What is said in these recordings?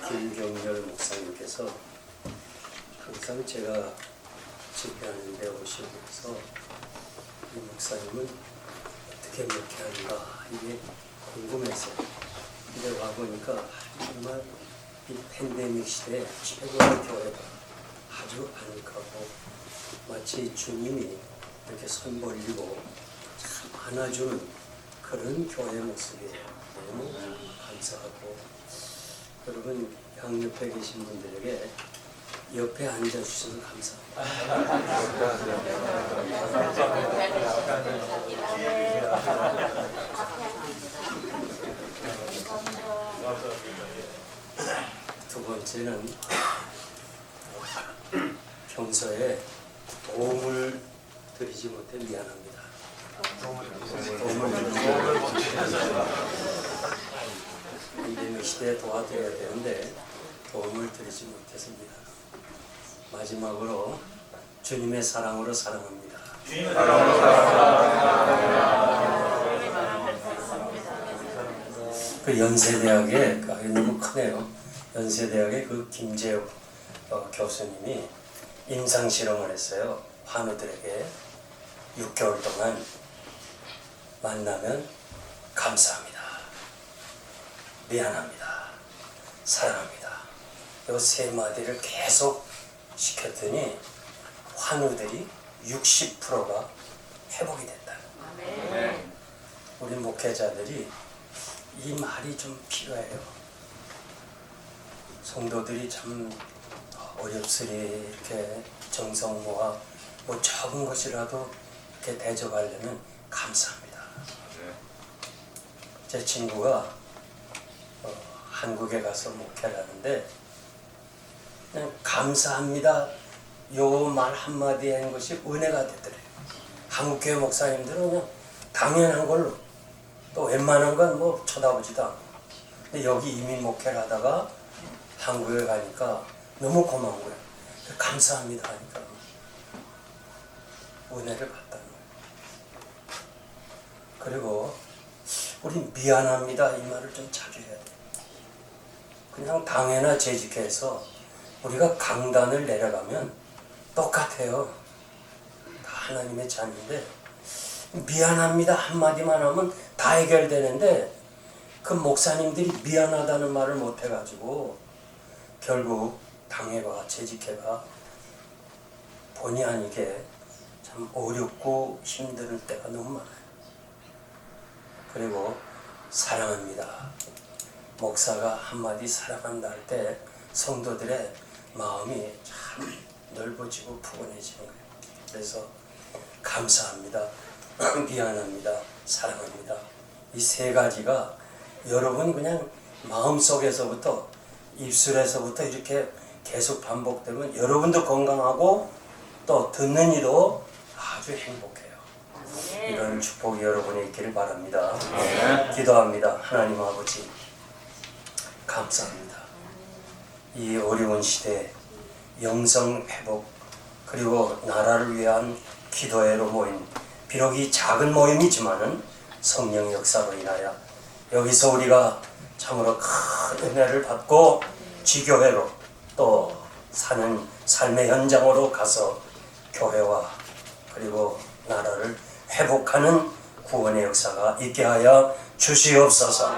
김경렬 목사님께서 항상 제가 집회하는 데 오시고 해서 이 목사님은 어떻게 목회하는가 이게 궁금했어요. 근데 와보니까 정말 이 팬데믹 시대에 최고의 교회가 아주 아늑하고 마치 주님이 이렇게 손 벌리고 참 안아주는 그런 교회 모습이에요. 너무 감사하고 여러분 양옆에 계신 분들에게 옆에 앉아주셔서 감사합니다. 두 번째는 평소에 도움을 드리지 못해 미안합니다. 팬데믹 시대에 도와드려야 되는데 도움을 드리지 못해서 미안합니다. 마지막으로 주님의 사랑으로 사랑합니다. 그 연세대학에 너무 크네요. 연세대학의 그 김재욱 교수님이 임상 실험을 했어요. 환우들에게 6개월 동안 만나면 감사합니다, 미안합니다, 사랑합니다. 이 세 마디를 계속 시켰더니 환우들이 60%가 회복이 됐다. 우리 목회자들이 이 말이 좀 필요해요. 성도들이 참 어렵으리 이렇게 정성모아 뭐 적은 것이라도 이렇게 대접하려면 감사합니다. 제 친구가 한국에 가서 목회를 하는데 그냥 감사합니다 요 말 한마디 하는 것이 은혜가 되더래요. 한국 교회 목사님들은 그냥 당연한 걸로 또 웬만한 건 뭐 쳐다보지도 않고. 근데 여기 이민 목회를 하다가 한국에 가니까 너무 고마운 거예요. 감사합니다 하니까 은혜를 받다는 거예요. 그리고 우리 미안합니다 이 말을 좀 자주 해야 돼요. 그냥 당해나 재직해서 우리가 강단을 내려가면 똑같아요. 다 하나님의 자녀인데 미안합니다 한마디만 하면 다 해결되는데 그 목사님들이 미안하다는 말을 못 해가지고 결국 당해가 재직해가 본의 아니게 참 어렵고 힘든 때가 너무 많아요. 그리고 사랑합니다. 목사가 한마디 사랑한다 할 때 성도들의 마음이 참 넓어지고 푸근해지는 거예요. 그래서 감사합니다, 미안합니다, 사랑합니다. 이 세 가지가 여러분 그냥 마음속에서부터 입술에서부터 이렇게 계속 반복되면 여러분도 건강하고 또 듣는 이도 아주 행복해요. 이런 축복이 여러분에 있기를 바랍니다. 기도합니다. 하나님 아버지 감사합니다. 이 어려운 시대에 영성 회복 그리고 나라를 위한 기도회로 모인 비록 이 작은 모임이지만은 성령 역사로 인하여 여기서 우리가 참으로 큰 은혜를 받고 지교회로 또 사는 삶의 현장으로 가서 교회와 그리고 나라를 회복하는 구원의 역사가 있게 하여 주시옵소서.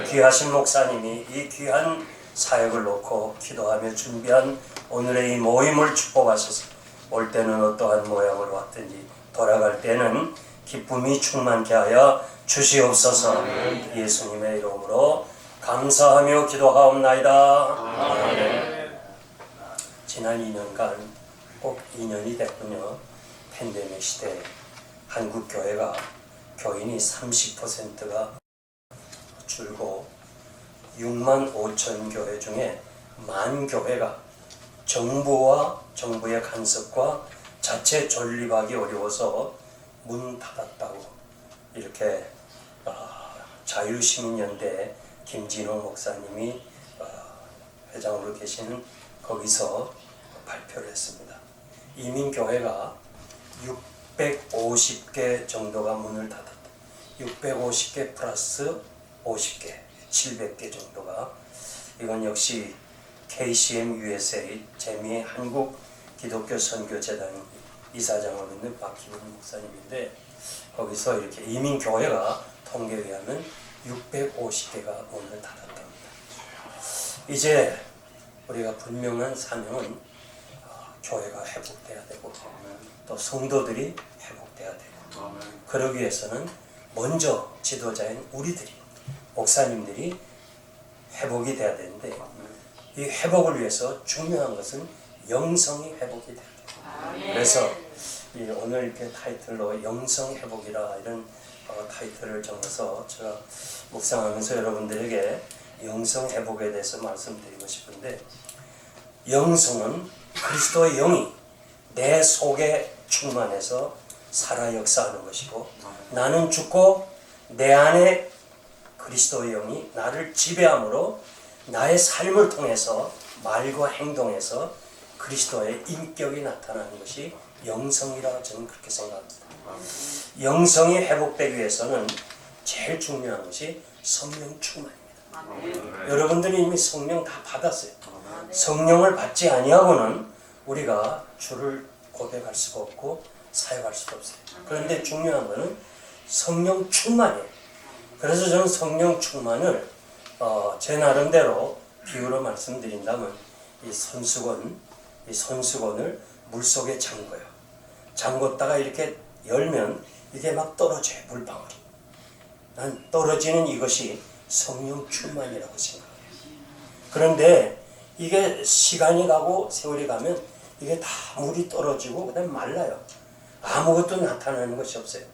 귀하신 목사님이 이 귀한 사역을 놓고 기도하며 준비한 오늘의 이 모임을 축복하소서. 올 때는 어떠한 모양으로 왔든지 돌아갈 때는 기쁨이 충만케 하여 주시옵소서. 예수님의 이름으로 감사하며 기도하옵나이다. 아멘. 지난 2년간 꼭 2년이 됐군요. 팬데믹 시대에 한국 교회가 교인이 30%가 줄고 6만 5천 교회 중에 만 교회가 정부와 정부의 간섭과 자체 존립하기 어려워서 문 닫았다고 이렇게 자유시민연대 김진호 목사님이 회장으로 계시는 거기서 발표를 했습니다. 이민교회가 650개 정도가 문을 닫았다. 650개 플러스 50개, 700개 정도가 이건 역시 KCM USA 재미 한국 기독교 선교재단 이사장으로 있는 박기분 목사님인데, 거기서 이렇게 이민교회가 통계에 의하면 650개가 문을 닫았답니다. 이제 우리가 분명한 사명은 교회가 회복돼야 되고 또 성도들이 회복돼야 되고, 그러기 위해서는 먼저 지도자인 우리들이, 목사님들이 회복이 돼야 되는데, 이 회복을 위해서 중요한 것은 영성이 회복이 돼야 돼요. 그래서 오늘 이렇게 타이틀로 영성 회복이라 이런 타이틀을 정해서 제가 묵상하면서 여러분들에게 영성 회복에 대해서 말씀드리고 싶은데, 영성은 그리스도의 영이 내 속에 충만해서 살아 역사하는 것이고, 나는 죽고 내 안에 그리스도의 영이 나를 지배함으로 나의 삶을 통해서 말과 행동에서 그리스도의 인격이 나타나는 것이 영성이라고 저는 그렇게 생각합니다. 영성이 회복되기 위해서는 제일 중요한 것이 성령 충만입니다. 여러분들이 이미 성령 다 받았어요. 성령을 받지 아니하고는 우리가 주를 고백할 수가 없고 사역할 수가 없어요. 그런데 중요한 것은 성령 충만이에요. 그래서 저는 성령 충만을 제 나름대로 비유로 말씀드린다면 이 손수건을 물속에 잠궈요. 잠궜다가 이렇게 열면 이게 막 떨어져요, 물방울이. 난 떨어지는 이것이 성령 충만이라고 생각해요. 그런데 이게 시간이 가고 세월이 가면 이게 다 물이 떨어지고 그다음에 말라요. 아무것도 나타나는 것이 없어요.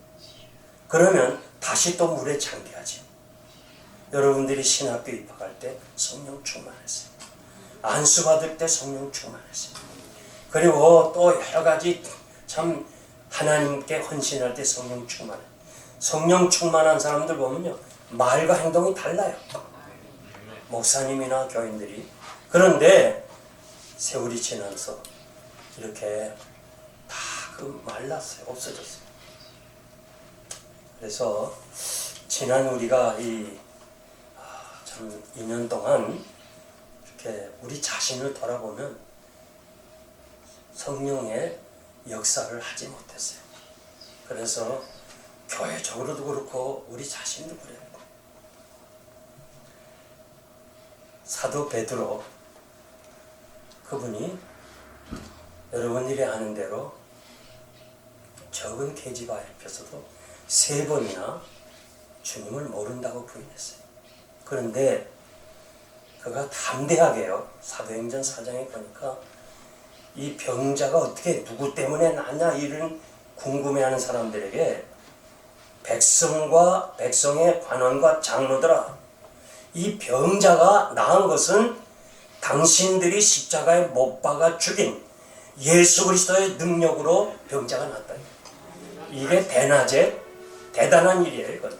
그러면 다시 또 물에 잠겨야지. 여러분들이 신학교 입학할 때 성령 충만했어요. 안수 받을 때 성령 충만했어요. 그리고 또 여러 가지 참 하나님께 헌신할 때 성령 충만해요. 성령 충만한 사람들 보면요, 말과 행동이 달라요. 목사님이나 교인들이. 그런데 세월이 지나서 이렇게 다 말랐어요. 없어졌어요. 그래서 지난 우리가 참 2년 동안 이렇게 우리 자신을 돌아보면 성령의 역사를 하지 못했어요. 그래서 교회적으로도 그렇고 우리 자신도 그래요. 사도 베드로, 그분이 여러분들이 아는 대로 적은 계집아 앞에서도 3번이나 주님을 모른다고 부인했어요. 그런데 그가 담대하게요, 사도행전 4장에 보니까 이 병자가 어떻게 누구 때문에 났냐 이런 궁금해하는 사람들에게 백성의 관원과 장로들아, 이 병자가 나은 것은 당신들이 십자가에 못 박아 죽인 예수 그리스도의 능력으로 병자가 났다. 이게 대낮에 대단한 일이에요. 이건.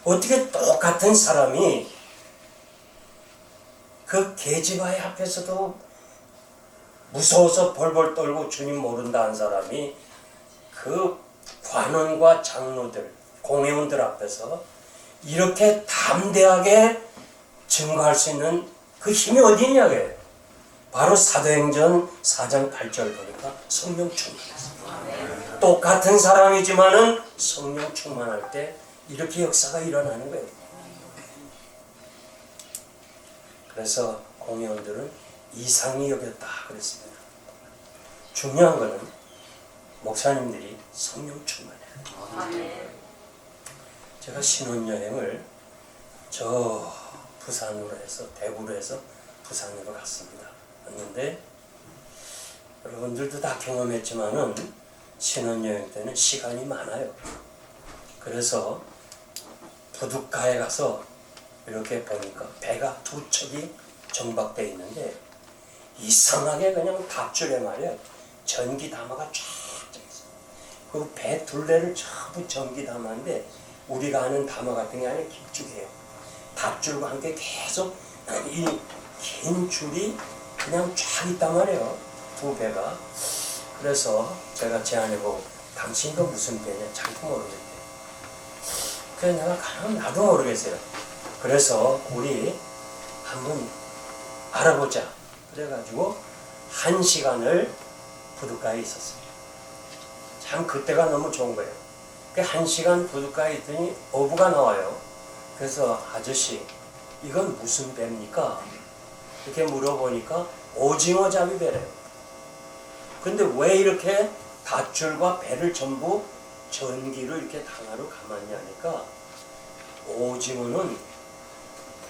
어떻게 똑같은 사람이 그 계집아의 앞에서도 무서워서 벌벌 떨고 주님 모른다 한 사람이 그 관원과 장로들, 공회원들 앞에서 이렇게 담대하게 증거할 수 있는 그 힘이 어디 있냐고요. 바로 사도행전 4장 8절 보니까 성령 충만했어요. 똑같은 사람이지만은 성령 충만할 때 이렇게 역사가 일어나는 거예요. 그래서 공회원들은 이상히 여겼다 그랬습니다. 중요한 거는 목사님들이 성령 충만해요. 제가 신혼여행을 저 부산으로 해서, 대구로 해서 부산으로 갔습니다. 갔는데 여러분들도 다 경험했지만은 신혼여행 때는 시간이 많아요. 그래서 부둣가에 가서 이렇게 보니까 배가 2척이 정박되어 있는데 이상하게 그냥 밧줄에 말이야 전기 담화가 쫙 있어요. 그 배 둘레를 전부 전기 담화인데 우리가 아는 담화 같은 게 아니라 길쭉해요. 밧줄과 함께 계속 이 긴 줄이 그냥 쫙 있단 말이에요. 2배가. 그래서 제가 제안해보고 당신 이거 무슨 배냐? 잘도 모르겠대. 그래서 내가 가면 나도 모르겠어요. 그래서 우리 한번 알아보자. 그래가지고 1시간을 부둣가에 있었어요. 참 그때가 너무 좋은 거예요. 그 1시간 부둣가에 있더니 어부가 나와요. 그래서 아저씨 이건 무슨 배입니까? 이렇게 물어보니까 오징어 잡이 배래요. 근데 왜 이렇게 밧줄과 배를 전부 전기로 이렇게 강화로 감았냐 하니까 오징어는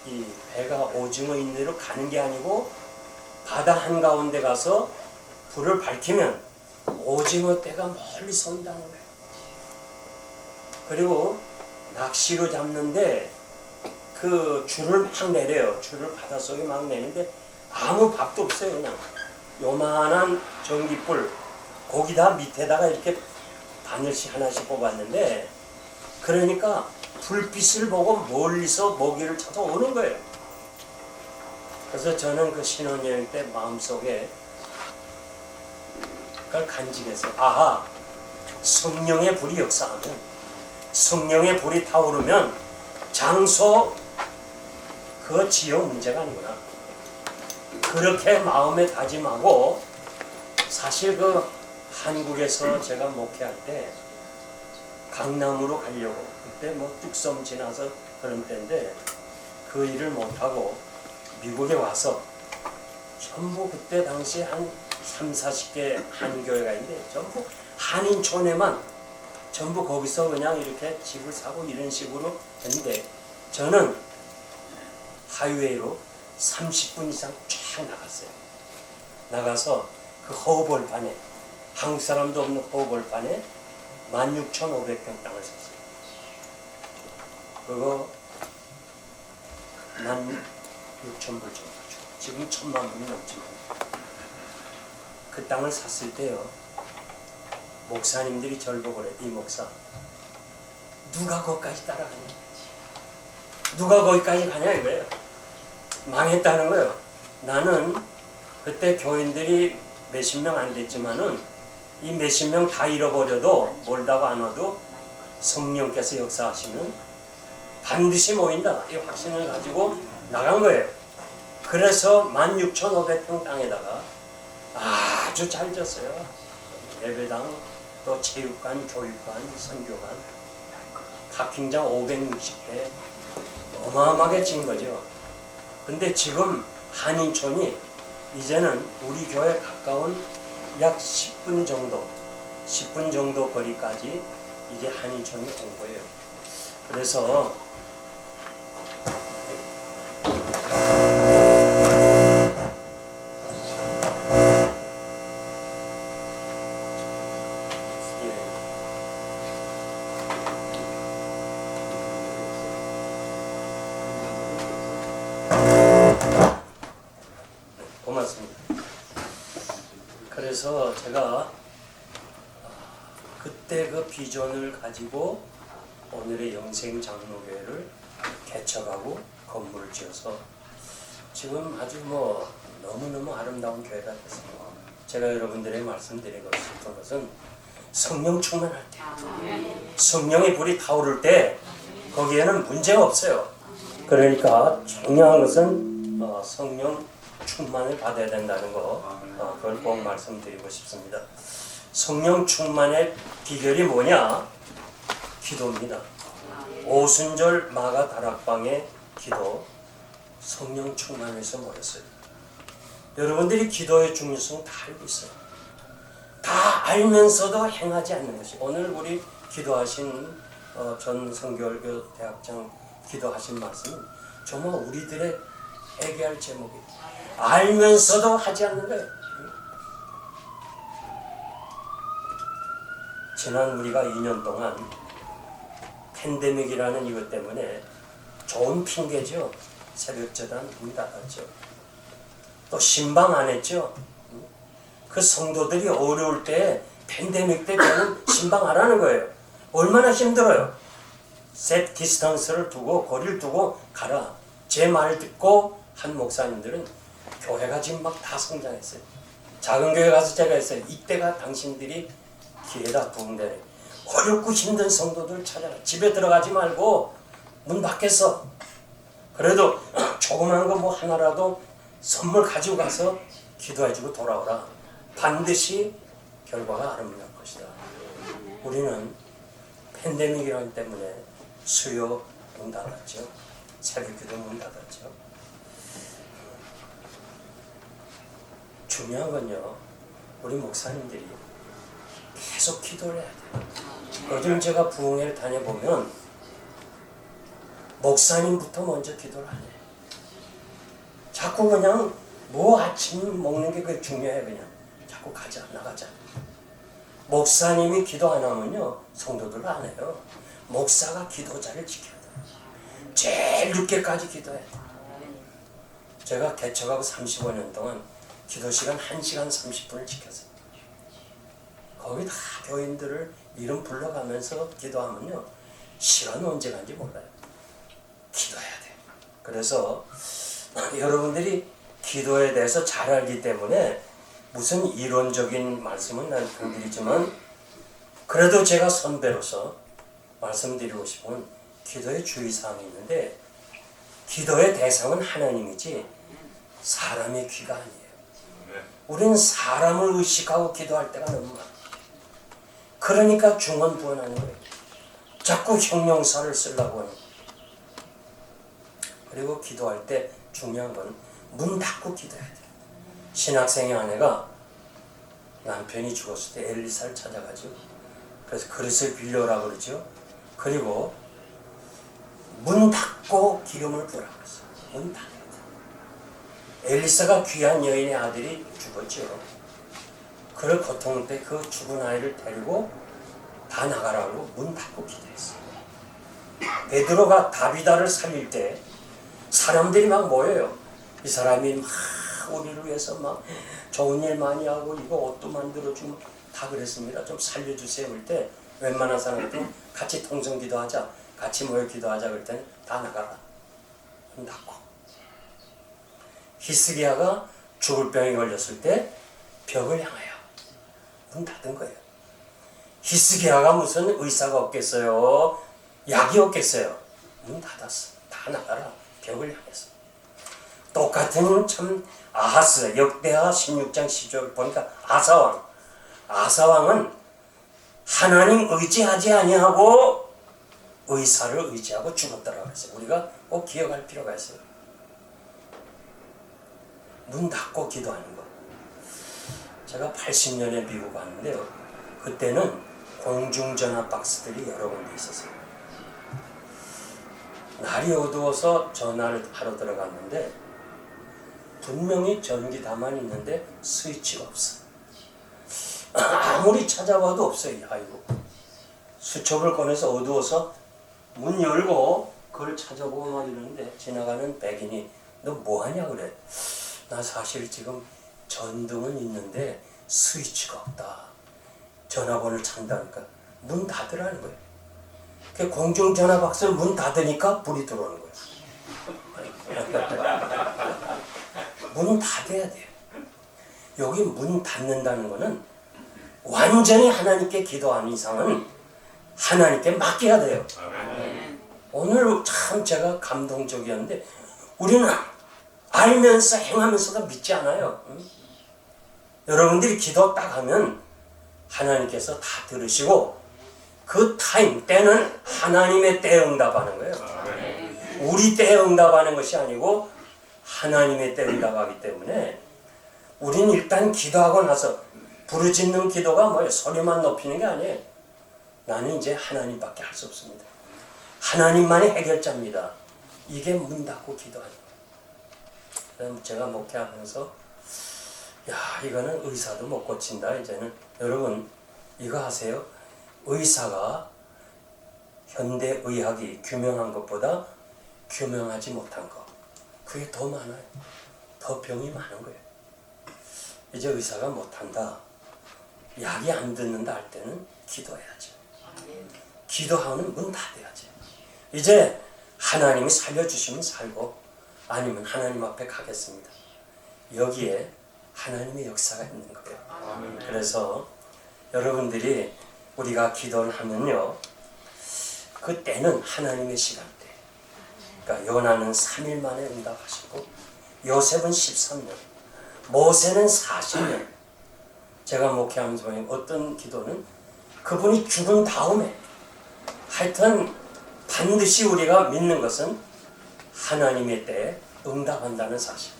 이 배가 오징어 있는 대로 가는 게 아니고 바다 한가운데 가서 불을 밝히면 오징어 떼가 멀리서 온다는 거예요. 그리고 낚시로 잡는데 그 줄을 막 내려요. 줄을 바닷속에 막 내는데 아무 밥도 없어요. 그냥 요만한 전기불 거기다 밑에다가 이렇게 바늘씩 하나씩 뽑았는데 그러니까 불빛을 보고 멀리서 먹이를 찾아 오는 거예요. 그래서 저는 그 신혼여행 때 마음속에 그걸 간직해서 아하, 성령의 불이 역사하면, 성령의 불이 타오르면 장소 그 지역 문제가 아니구나. 그렇게 마음에 다짐하고, 사실 그 한국에서 제가 목회할 때 강남으로 가려고, 그때 뭐 뚝섬 지나서 그런 때인데 그 일을 못하고 미국에 와서 전부 그때 당시 한 3, 40개 한교회가 있는데 전부 한인촌에만 전부 거기서 그냥 이렇게 집을 사고 이런 식으로 했는데 저는 하이웨이로 30분 이상 쫙 나갔어요. 나가서 그 허벌판에 한국 사람도 없는 허벌판에 16,500평 땅을 샀어요. 그거 16,000불 정도 죠. 지금 1,000만 불이 넘지만 그 땅을 샀을 때요. 목사님들이 저를 보고 그래. 이 목사 누가 거기까지 따라가냐. 누가 거기까지 가냐 이거예요. 망했다는 거예요. 나는 그때 교인들이 몇십 명 안 됐지만은 이 몇십 명 다 잃어버려도 몰다고 안 와도 성령께서 역사하시면 반드시 모인다. 이 확신을 가지고 나간 거예요. 그래서 16,500평 땅에다가 아주 잘 졌어요. 예배당, 또 체육관, 교육관, 선교관, 파킹장 560대 어마어마하게 진 거죠. 근데 지금 한인촌이 이제는 우리 교회 가까운 약 10분 정도 거리까지 이제 한인촌이 온 거예요. 그래서 고맙습니다. 그래서 제가 그때 그 비전을 가지고 오늘의 영생장로교회를 개척하고 건물을 지어서 지금 아주 뭐 너무너무 아름다운 교회가 됐습니다. 제가 여러분들에게 말씀드리고 싶은 것은 성령 충만할 때, 성령의 불이 타오를 때 거기에는 문제가 없어요. 그러니까 중요한 것은 성령 충만을 받아야 된다는 거, 그걸 꼭 말씀드리고 싶습니다. 성령 충만의 비결이 뭐냐? 기도입니다. 오순절 마가 다락방의 기도, 성령 충만에서 모였어요. 여러분들이 기도의 중요성 다 알고 있어요. 다 알면서도 행하지 않는 것이, 오늘 우리 기도하신 전 성결교 대학장 기도하신 말씀은 정말 우리들의 회개할 제목이에요. 알면서도 하지 않는 거예요. 지난 우리가 2년 동안 팬데믹이라는 이것 때문에 좋은 핑계죠. 새벽재단 문 닫았죠. 또 신방 안 했죠. 그 성도들이 어려울 때 팬데믹 때 저는 신방 안 하는 거예요. 얼마나 힘들어요. 셋 디스턴스를 두고 거리를 두고 가라. 제 말 듣고 한 목사님들은 교회가 지금 막 다 성장했어요. 작은 교회 가서 제가 했어요. 이때가 당신들이 기회다 부흥되네. 어렵고 힘든 성도들 찾아라. 집에 들어가지 말고 문 밖에서 그래도 조그만 거 뭐 하나라도 선물 가지고 가서 기도해주고 돌아오라. 반드시 결과가 아름다울 것이다. 우리는 팬데믹이라기 때문에 수요 문 닫았죠. 새벽기도 문 닫았죠. 중요한 건요, 우리 목사님들이 계속 기도를 해야 돼요. 요즘 제가 부흥회를 다녀보면 목사님부터 먼저 기도를 안 해요. 자꾸 그냥 뭐 아침 먹는 게 그게 중요해. 그냥 자꾸 가자 나가자. 목사님이 기도 안 하면요 성도들 안 해요. 목사가 기도자를 지켜야 돼요. 제일 늦게까지 기도해야 돼요. 제가 개척하고 35년 동안 기도 시간 1시간 30분을 지켰어요. 거기 다 교인들을 이름 불러가면서 기도하면요 시간 언제 간지 몰라요. 기도해야 돼요. 그래서 여러분들이 기도에 대해서 잘 알기 때문에 무슨 이론적인 말씀은 난 안 드리지만 그래도 제가 선배로서 말씀드리고 싶은 기도의 주의사항이 있는데 기도의 대상은 하나님이지 사람의 귀가 아니에요. 우리는 사람을 의식하고 기도할 때가 너무 많아요. 그러니까 중언부언하는 거예요. 자꾸 형용사를 쓰려고 하는 거예요. 그리고 기도할 때 중요한 건 문 닫고 기도해야 돼요. 신학생의 아내가 남편이 죽었을 때 엘리사를 찾아가죠. 그래서 그릇을 빌려라 그러죠. 그리고 문 닫고 기름을 부으라고 했어요. 문 닫아야 돼요. 엘리사가 귀한 여인의 아들이 죽었죠. 그를 고통 때 그 죽은 아이를 데리고 다 나가라고 문 닫고 기도했어요. 베드로가 다비다를 살릴 때 사람들이 막 모여요. 이 사람이 막 우리를 위해서 막 좋은 일 많이 하고 이거 옷도 만들어주고 다 그랬습니다. 좀 살려주세요. 그럴 때 웬만한 사람들이 같이 통성기도하자, 같이 모여 기도하자 그럴 때는 다 나가라. 문 닫고. 히스기야가 죽을 병에 걸렸을 때 벽을 향하여 문 닫은 거예요. 히스기야가 무슨 의사가 없겠어요? 약이 없겠어요? 문 닫았어. 다 나가라. 벽을 향해서. 똑같은 참 아하스 역대하 16장 10절 보니까 아사왕은 하나님 의지하지 아니하고 의사를 의지하고 죽었다라고 했어요. 우리가 꼭 기억할 필요가 있어요. 문 닫고 기도하는 거. 제가 80년에 미국 왔는데요. 그때는 공중전화 박스들이 여러 군데 있었어요. 날이 어두워서 전화를 하러 들어갔는데 분명히 전기 다만 있는데 스위치가 없어. 아무리 찾아봐도 없어요. 아이고. 수첩을 꺼내서 어두워서 문 열고 그걸 찾아보고 막 이러는데 지나가는 백인이 너 뭐하냐 그래. 나 사실 지금 전등은 있는데 스위치가 없다. 전화번호를 찬다니까 문 닫으라는 거예요. 그 공중전화 박스를 문 닫으니까 불이 들어오는 거예요. 문은 닫아야 돼요. 여기 문 닫는다는 거는 완전히 하나님께 기도하는 이상은 하나님께 맡겨야 돼요. 오늘 참 제가 감동적이었는데 우리는 알면서 행하면서도 믿지 않아요. 여러분들이 기도 딱 하면 하나님께서 다 들으시고 그 타임 때는 하나님의 때에 응답하는 거예요. 우리 때에 응답하는 것이 아니고 하나님의 때에 응답하기 때문에 우리는 일단 기도하고 나서 부르짖는 기도가 뭐예요? 소리만 높이는 게 아니에요. 나는 이제 하나님밖에 할 수 없습니다. 하나님만이 해결자입니다. 이게 문 닫고 기도하는 거예요. 제가 목회하면서 야 이거는 의사도 못 고친다. 이제는 여러분 이거 아세요? 의사가 현대의학이 규명한 것보다 규명하지 못한 것 그게 더 많아요. 더 병이 많은 거예요. 이제 의사가 못한다. 약이 안 듣는다 할 때는 기도해야죠. 기도하면 문 닫아야죠. 이제 하나님이 살려주시면 살고 아니면 하나님 앞에 가겠습니다. 여기에 하나님의 역사가 있는 거예요. 그래서 여러분들이 우리가 기도를 하면요. 그때는 하나님의 시간대. 그러니까 요나는 3일 만에 응답하시고 요셉은 13년, 모세는 40년. 제가 목회하면서 보니 어떤 기도는 그분이 죽은 다음에, 하여튼 반드시 우리가 믿는 것은 하나님의 때에 응답한다는 사실.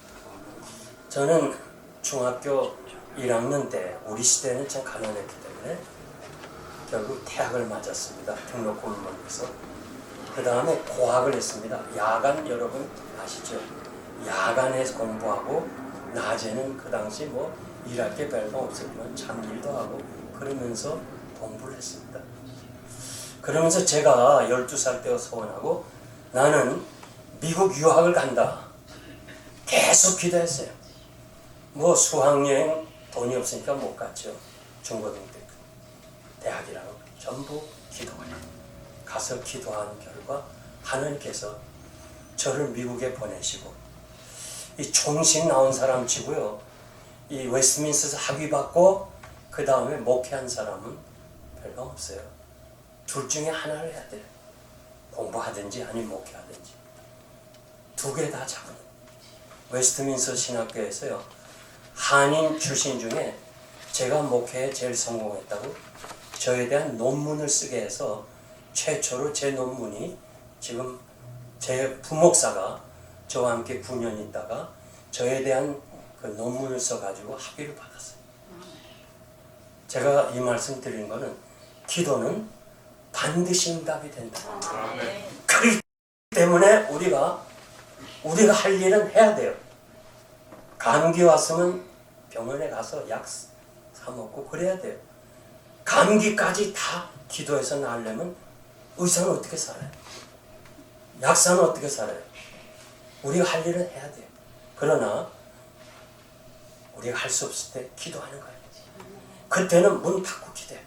저는 중학교 1학년 때 우리 시대는 참 가난했기 때문에 결국 대학을 맞았습니다. 등록금을 벌면서. 그 다음에 고학을 했습니다. 야간, 여러분 아시죠? 야간에 공부하고 낮에는 그 당시 뭐 일할 게 별거 없었지만 잠일도 하고 그러면서 공부를 했습니다. 그러면서 제가 12살 때 소원하고 나는 미국 유학을 간다. 계속 기도했어요. 뭐 수학여행 돈이 없으니까 못 갔죠. 중고등 때. 대학이라고 전부 기도해요. 가서 기도한 결과 하나님께서 저를 미국에 보내시고 이 총식 나온 사람 치고요. 이 웨스트민스터 학위 받고 그 다음에 목회한 사람은 별거 없어요. 둘 중에 하나를 해야 돼요. 공부하든지 아니면 목회하든지. 두 개 다 잡은. 웨스트민스터 신학교에서요. 한인 출신 중에 제가 목회에 제일 성공했다고 저에 대한 논문을 쓰게 해서 최초로 제 논문이 지금 제 부목사가 저와 함께 9년 있다가 저에 대한 그 논문을 써가지고 학위를 받았어요. 제가 이 말씀 드린 거는 기도는 반드시 응답이 된다. 그렇기 때문에 우리가 할 일은 해야 돼요. 감기 왔으면 병원에 가서 약 사 먹고 그래야 돼요. 감기까지 다 기도해서 나으려면 의사는 어떻게 살아요? 약사는 어떻게 살아요? 우리가 할 일은 해야 돼요. 그러나 우리가 할 수 없을 때 기도하는 거예요. 그때는 문 닫고 기도해요.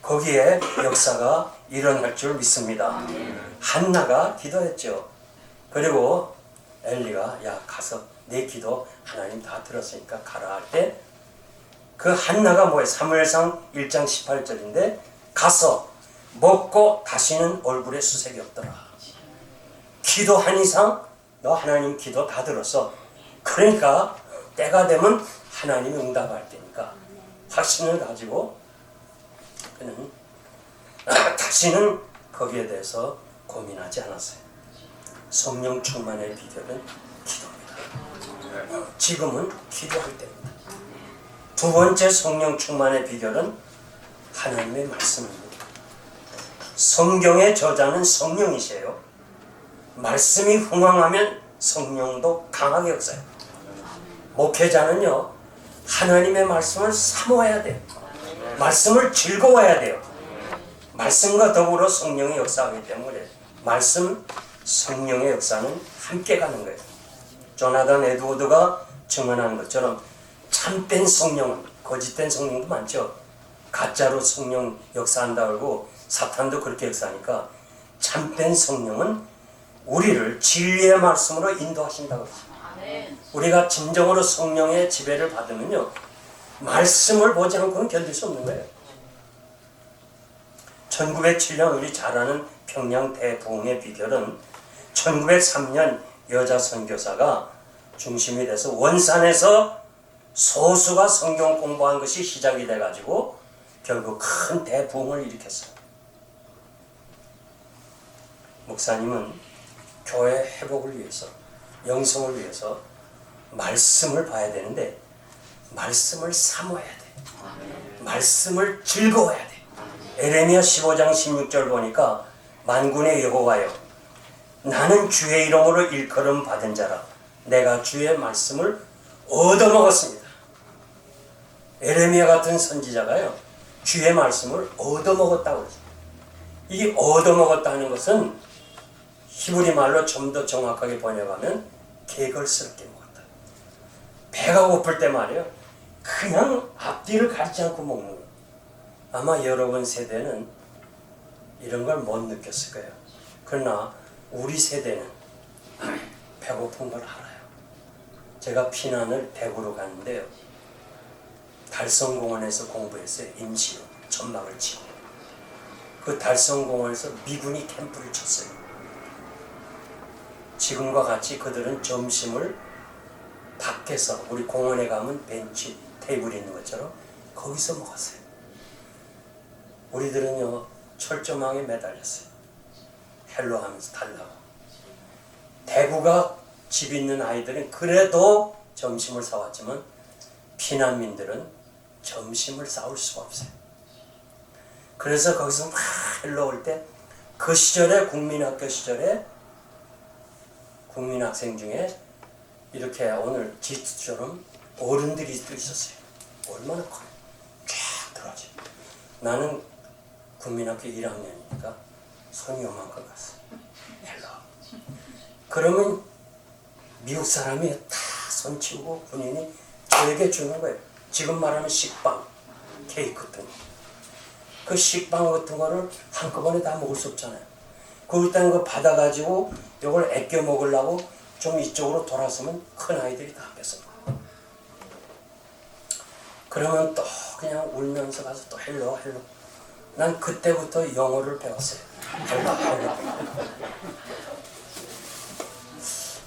거기에 역사가 일어날 줄 믿습니다. 한나가 기도했죠. 그리고 엘리가 야 가서 내 기도 하나님 다 들었으니까 가라 할 때 그 한나가 뭐예요? 사무엘상 1장 18절인데 가서 먹고 다시는 얼굴에 수색이 없더라. 기도한 이상 너 하나님 기도 다 들었어. 그러니까 때가 되면 하나님이 응답할 테니까 확신을 가지고 그는 다시는 거기에 대해서 고민하지 않았어요. 성령 충만의 비결은 기도입니다. 지금은 기도할 때입니다. 두 번째 성령 충만의 비결은 하나님의 말씀입니다. 성경의 저자는 성령이세요. 말씀이 흥황하면 성령도 강하게 역사해요. 목회자는요, 하나님의 말씀을 사모해야 돼요. 말씀을 즐거워해야 돼요. 말씀과 더불어 성령의 역사하기 때문에 말씀, 성령의 역사는 함께 가는 거예요. 조나단 에드워드가 증언한 것처럼 참된 성령은, 거짓된 성령도 많죠. 가짜로 성령 역사한다 그러고 사탄도 그렇게 역사하니까 참된 성령은 우리를 진리의 말씀으로 인도하신다고 그러죠. 우리가 진정으로 성령의 지배를 받으면요, 말씀을 보지 않고는 견딜 수 없는 거예요. 1907년 우리 잘 아는 평양 대부흥의 비결은 1903년 여자 선교사가 중심이 돼서 원산에서 소수가 성경 공부한 것이 시작이 돼가지고 결국 큰 대부흥을 일으켰어요. 목사님은 교회 회복을 위해서, 영성을 위해서 말씀을 봐야 되는데 말씀을 사모해야 돼. 말씀을 즐거워해야 돼. 에레미야 15장 16절 보니까 만군의 여호와여 나는 주의 이름으로 일컬음 받은 자라 내가 주의 말씀을 얻어먹었습니다. 에레미야 같은 선지자가요 주의 말씀을 얻어먹었다고 그러죠. 이 얻어먹었다는 것은 히브리 말로 좀 더 정확하게 번역하면 개걸스럽게 먹었다. 배가 고플 때 말이에요 그냥 앞뒤를 가리지 않고 먹는 거예요. 아마 여러분 세대는 이런 걸 못 느꼈을 거예요. 그러나 우리 세대는 배고픈 걸 알아요. 제가 피난을 대구로 갔는데요. 달성공원에서 공부했어요. 임시로 천막을 치고. 그 달성공원에서 미군이 캠프를 쳤어요. 지금과 같이 그들은 점심을 밖에서 우리 공원에 가면 벤치, 테이블이 있는 것처럼 거기서 먹었어요. 우리들은요 철조망에 매달렸어요. 헬로 하면서 달라고. 대구가 집 있는 아이들은 그래도 점심을 사왔지만 피난민들은 점심을 싸울 수가 없어요. 그래서 거기서 막 헬로 올 때 그 시절에 국민학교 시절에 국민학생 중에 이렇게 오늘 지트처럼 어른들이 또 있었어요. 얼마나 커요. 쫙 들어가죠. 나는 국민학교 1학년이니까 손이 요만큼 갔어. 헬로. 그러면 미국 사람이 다 손 치우고 군인이 저에게 주는 거예요. 지금 말하면 식빵, 케이크 같은 거. 그 식빵 같은 거를 한꺼번에 다 먹을 수 없잖아요. 그딴 거 받아가지고 이걸 아껴 먹으려고 좀 이쪽으로 돌아서면 큰 아이들이 다 뺏어 먹어. 그러면 또 그냥 울면서 가서 또 헬로. 난 그때부터 영어를 배웠어요. 헬로.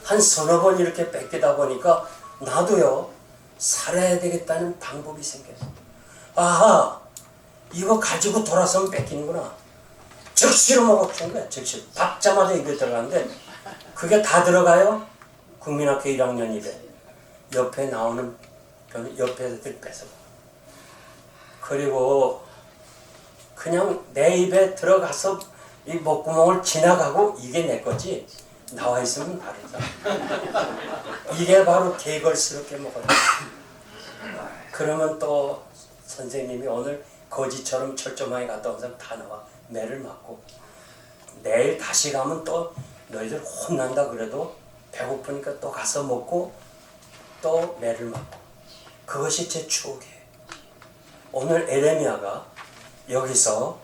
한 서너 번 이렇게 뺏기다 보니까 나도요 살아야 되겠다는 방법이 생겨요. 아하, 이거 가지고 돌아서면 뺏기는구나. 즉시로 먹어준 거야. 즉시 받자마자 입에 들어가는데 그게 다 들어가요. 국민학교 1학년 입에 옆에 나오는 옆에 애들 뺏어. 그리고 그냥 내 입에 들어가서 이 목구멍을 지나가고 이게 내 거지 나와 있으면 다르다. 이게 바로 개걸스럽게 먹어요. 그러면 또 선생님이 오늘 거지처럼 철조망에 갔다 온 사람 다 나와 매를 맞고 내일 다시 가면 또 너희들 혼난다 그래도 배고프니까 또 가서 먹고 또 매를 맞고 그것이 제 추억이에요. 오늘 에레미야가 여기서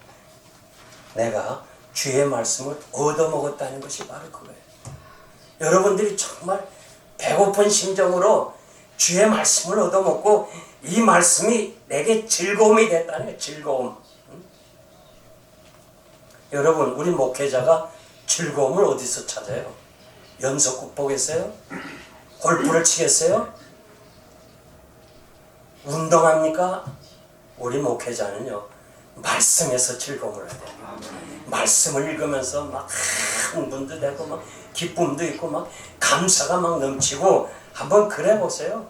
내가 주의 말씀을 얻어먹었다는 것이 바로 그거예요. 여러분들이 정말 배고픈 심정으로 주의 말씀을 얻어먹고 이 말씀이 내게 즐거움이 됐다는 거예요. 즐거움. 여러분 우리 목회자가 즐거움을 어디서 찾아요? 연속극 보겠어요? 골프를 치겠어요? 운동합니까? 우리 목회자는요 말씀에서 즐거움을 얻어야 돼요. 말씀을 읽으면서 막 흥분도 되고 막 기쁨도 있고 막 감사가 막 넘치고 한번 그래 보세요.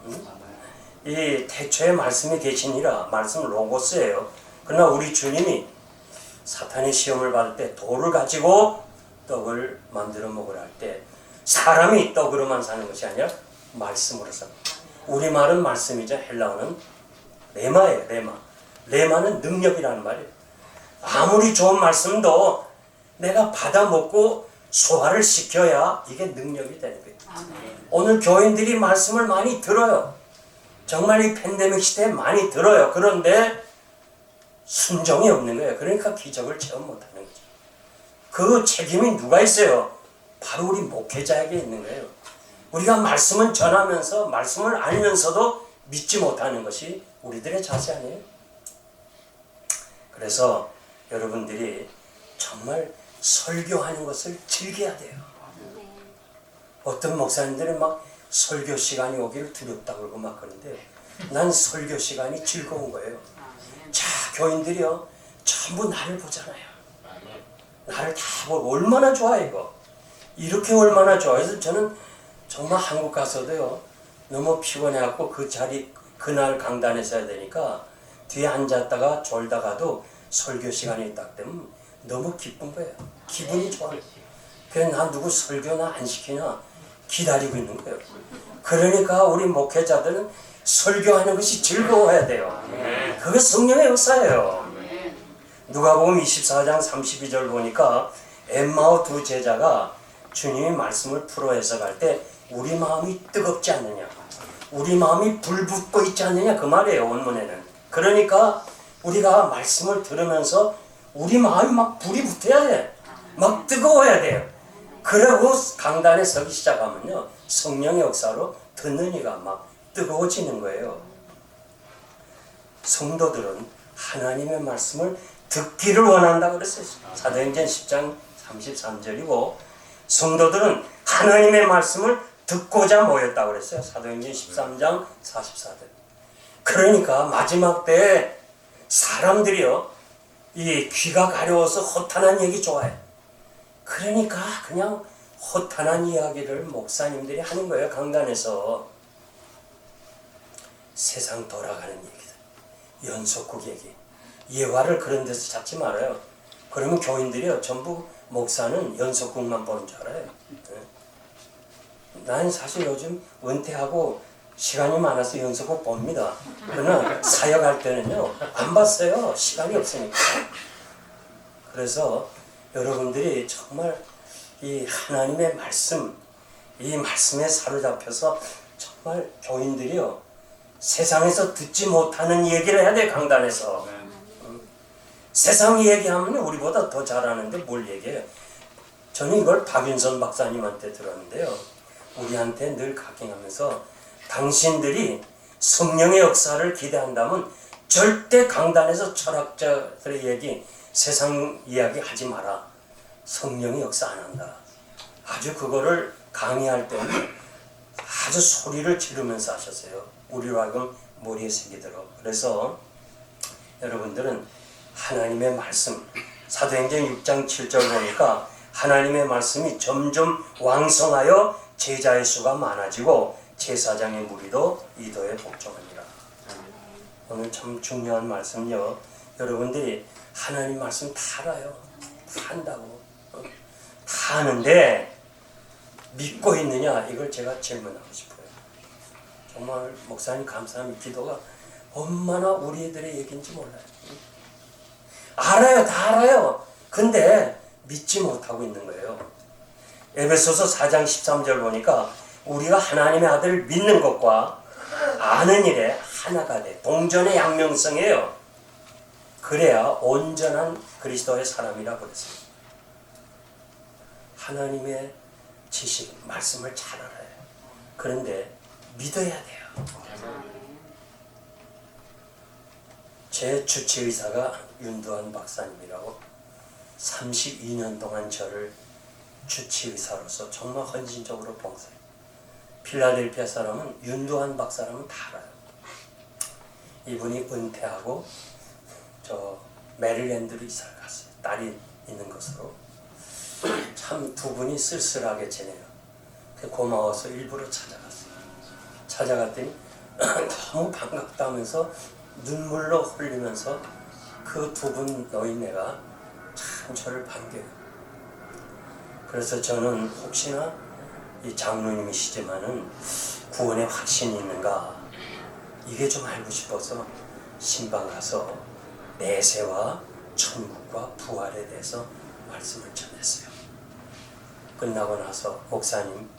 이 태초에 말씀이 계시니라. 말씀 로고스예요. 그러나 우리 주님이 사탄의 시험을 받을 때 돌을 가지고 떡을 만들어 먹으라 할 때 사람이 떡으로만 사는 것이 아니라 말씀으로 삽니다. 우리말은 말씀이자 헬라어는 레마예요. 레마는 능력이라는 말이에요. 아무리 좋은 말씀도 내가 받아먹고 소화를 시켜야 이게 능력이 되는 거예요. 오늘 교인들이 말씀을 많이 들어요. 정말 이 팬데믹 시대에 많이 들어요. 그런데 순종이 없는 거예요. 그러니까 기적을 체험 못하는 거죠. 그 책임이 누가 있어요? 바로 우리 목회자에게 있는 거예요. 우리가 말씀을 전하면서 말씀을 알면서도 믿지 못하는 것이 우리들의 자세 아니에요? 그래서 여러분들이 정말 설교하는 것을 즐겨야 돼요. 어떤 목사님들은 막 설교 시간이 오기를 두렵다 그러고 막 그러는데 난 설교 시간이 즐거운 거예요. 자, 교인들이요 전부 나를 보잖아요. 나를 다 보고 얼마나 좋아 이거. 이렇게 얼마나 좋아. 그래서 저는 정말 한국 가서도요 너무 피곤해갖고 그 자리 그날 강단에 서야 되니까 뒤에 앉았다가 졸다가도 설교 시간이 딱 되면 너무 기쁜 거예요. 기분이 좋아요. 그래서 나 누구 설교나 안 시키나 기다리고 있는 거예요. 그러니까 우리 목회자들은 설교하는 것이 즐거워야 돼요. 그게 성령의 역사예요. 누가복음 24장 32절 보니까 엠마오 두 제자가 주님이 말씀을 풀어 해석할 때 우리 마음이 뜨겁지 않느냐, 우리 마음이 불붙고 있지 않느냐 그 말이에요. 원문에는. 그러니까 우리가 말씀을 들으면서 우리 마음이 막 불이 붙어야 돼. 막 뜨거워야 돼요. 그러고 강단에 서기 시작하면요 성령의 역사로 듣는 이가 막 뜨거워지는 거예요. 성도들은 하나님의 말씀을 듣기를 원한다고 그랬어요. 사도행전 10장 33절이고 성도들은 하나님의 말씀을 듣고자 모였다고 그랬어요. 사도행전 13장 44절. 그러니까 마지막 때 사람들이요, 이 귀가 가려워서 허탄한 얘기 좋아해. 그러니까 그냥 허탄한 이야기를 목사님들이 하는 거예요. 강단에서. 세상 돌아가는 얘기다. 연속국 얘기. 예화를 그런 데서 찾지 말아요. 그러면 교인들이요, 전부 목사는 연속국만 보는 줄 알아요. 난 사실 요즘 은퇴하고 시간이 많아서 연속국 봅니다. 그러나 사역할 때는요, 안 봤어요. 시간이 없으니까. 그래서 여러분들이 정말 이 하나님의 말씀, 이 말씀에 사로잡혀서 정말 교인들이요, 세상에서 듣지 못하는 얘기를 해야 돼. 강단에서. 세상 얘기하면 우리보다 더 잘하는데 뭘 얘기해요. 저는 이걸 박윤선 박사님한테 들었는데요, 우리한테 늘 각인하면서 당신들이 성령의 역사를 기대한다면 절대 강단에서 철학자들의 얘기, 세상 이야기 하지 마라. 성령의 역사 안 한다. 아주 그거를 강의할 때는 아주 소리를 지르면서 하셨어요. 우리로 하여금 머리에 새기도록. 그래서 여러분들은 하나님의 말씀, 사도행전 6장 7절 보니까 하나님의 말씀이 점점 왕성하여 제자의 수가 많아지고 제사장의 무리도 이도에 복종하니라. 오늘 참 중요한 말씀요. 여러분들이 하나님 말씀 다 알아요. 다 안다고. 다 아는데 믿고 있느냐, 이걸 제가 질문하고 싶어요. 정말 목사님 감사합니다. 기도가 얼마나 우리 애들의 얘기인지 몰라요. 알아요. 다 알아요. 근데 믿지 못하고 있는 거예요. 에베소서 4장 13절 보니까 우리가 하나님의 아들을 믿는 것과 아는 일에 하나가 돼. 동전의 양면성이에요. 그래야 온전한 그리스도의 사람이라 그랬어요. 하나님의 지식, 말씀을 잘 알아요. 그런데 믿어야 돼요. 제 주치의사가 윤두환 박사님이라고 32년 동안 저를 주치의사로서 정말 헌신적으로 봉사해요. 필라델피아 사람은 윤두환 박사라면 다 알아요. 이분이 은퇴하고 저 메릴랜드로 이사를 갔어요. 딸이 있는 것으로. 참 두 분이 쓸쓸하게 지내요. 고마워서 일부러 찾아갔어요. 찾아갔더니 너무 반갑다면서 눈물로 흘리면서 그 두 분 노인네가 참 저를 반겨요. 그래서 저는 혹시나 이 장로님이시지만은 구원의 확신이 있는가, 이게 좀 알고 싶어서 신방 가서 내세와 천국과 부활에 대해서 말씀을 전했어요. 끝나고 나서 목사님,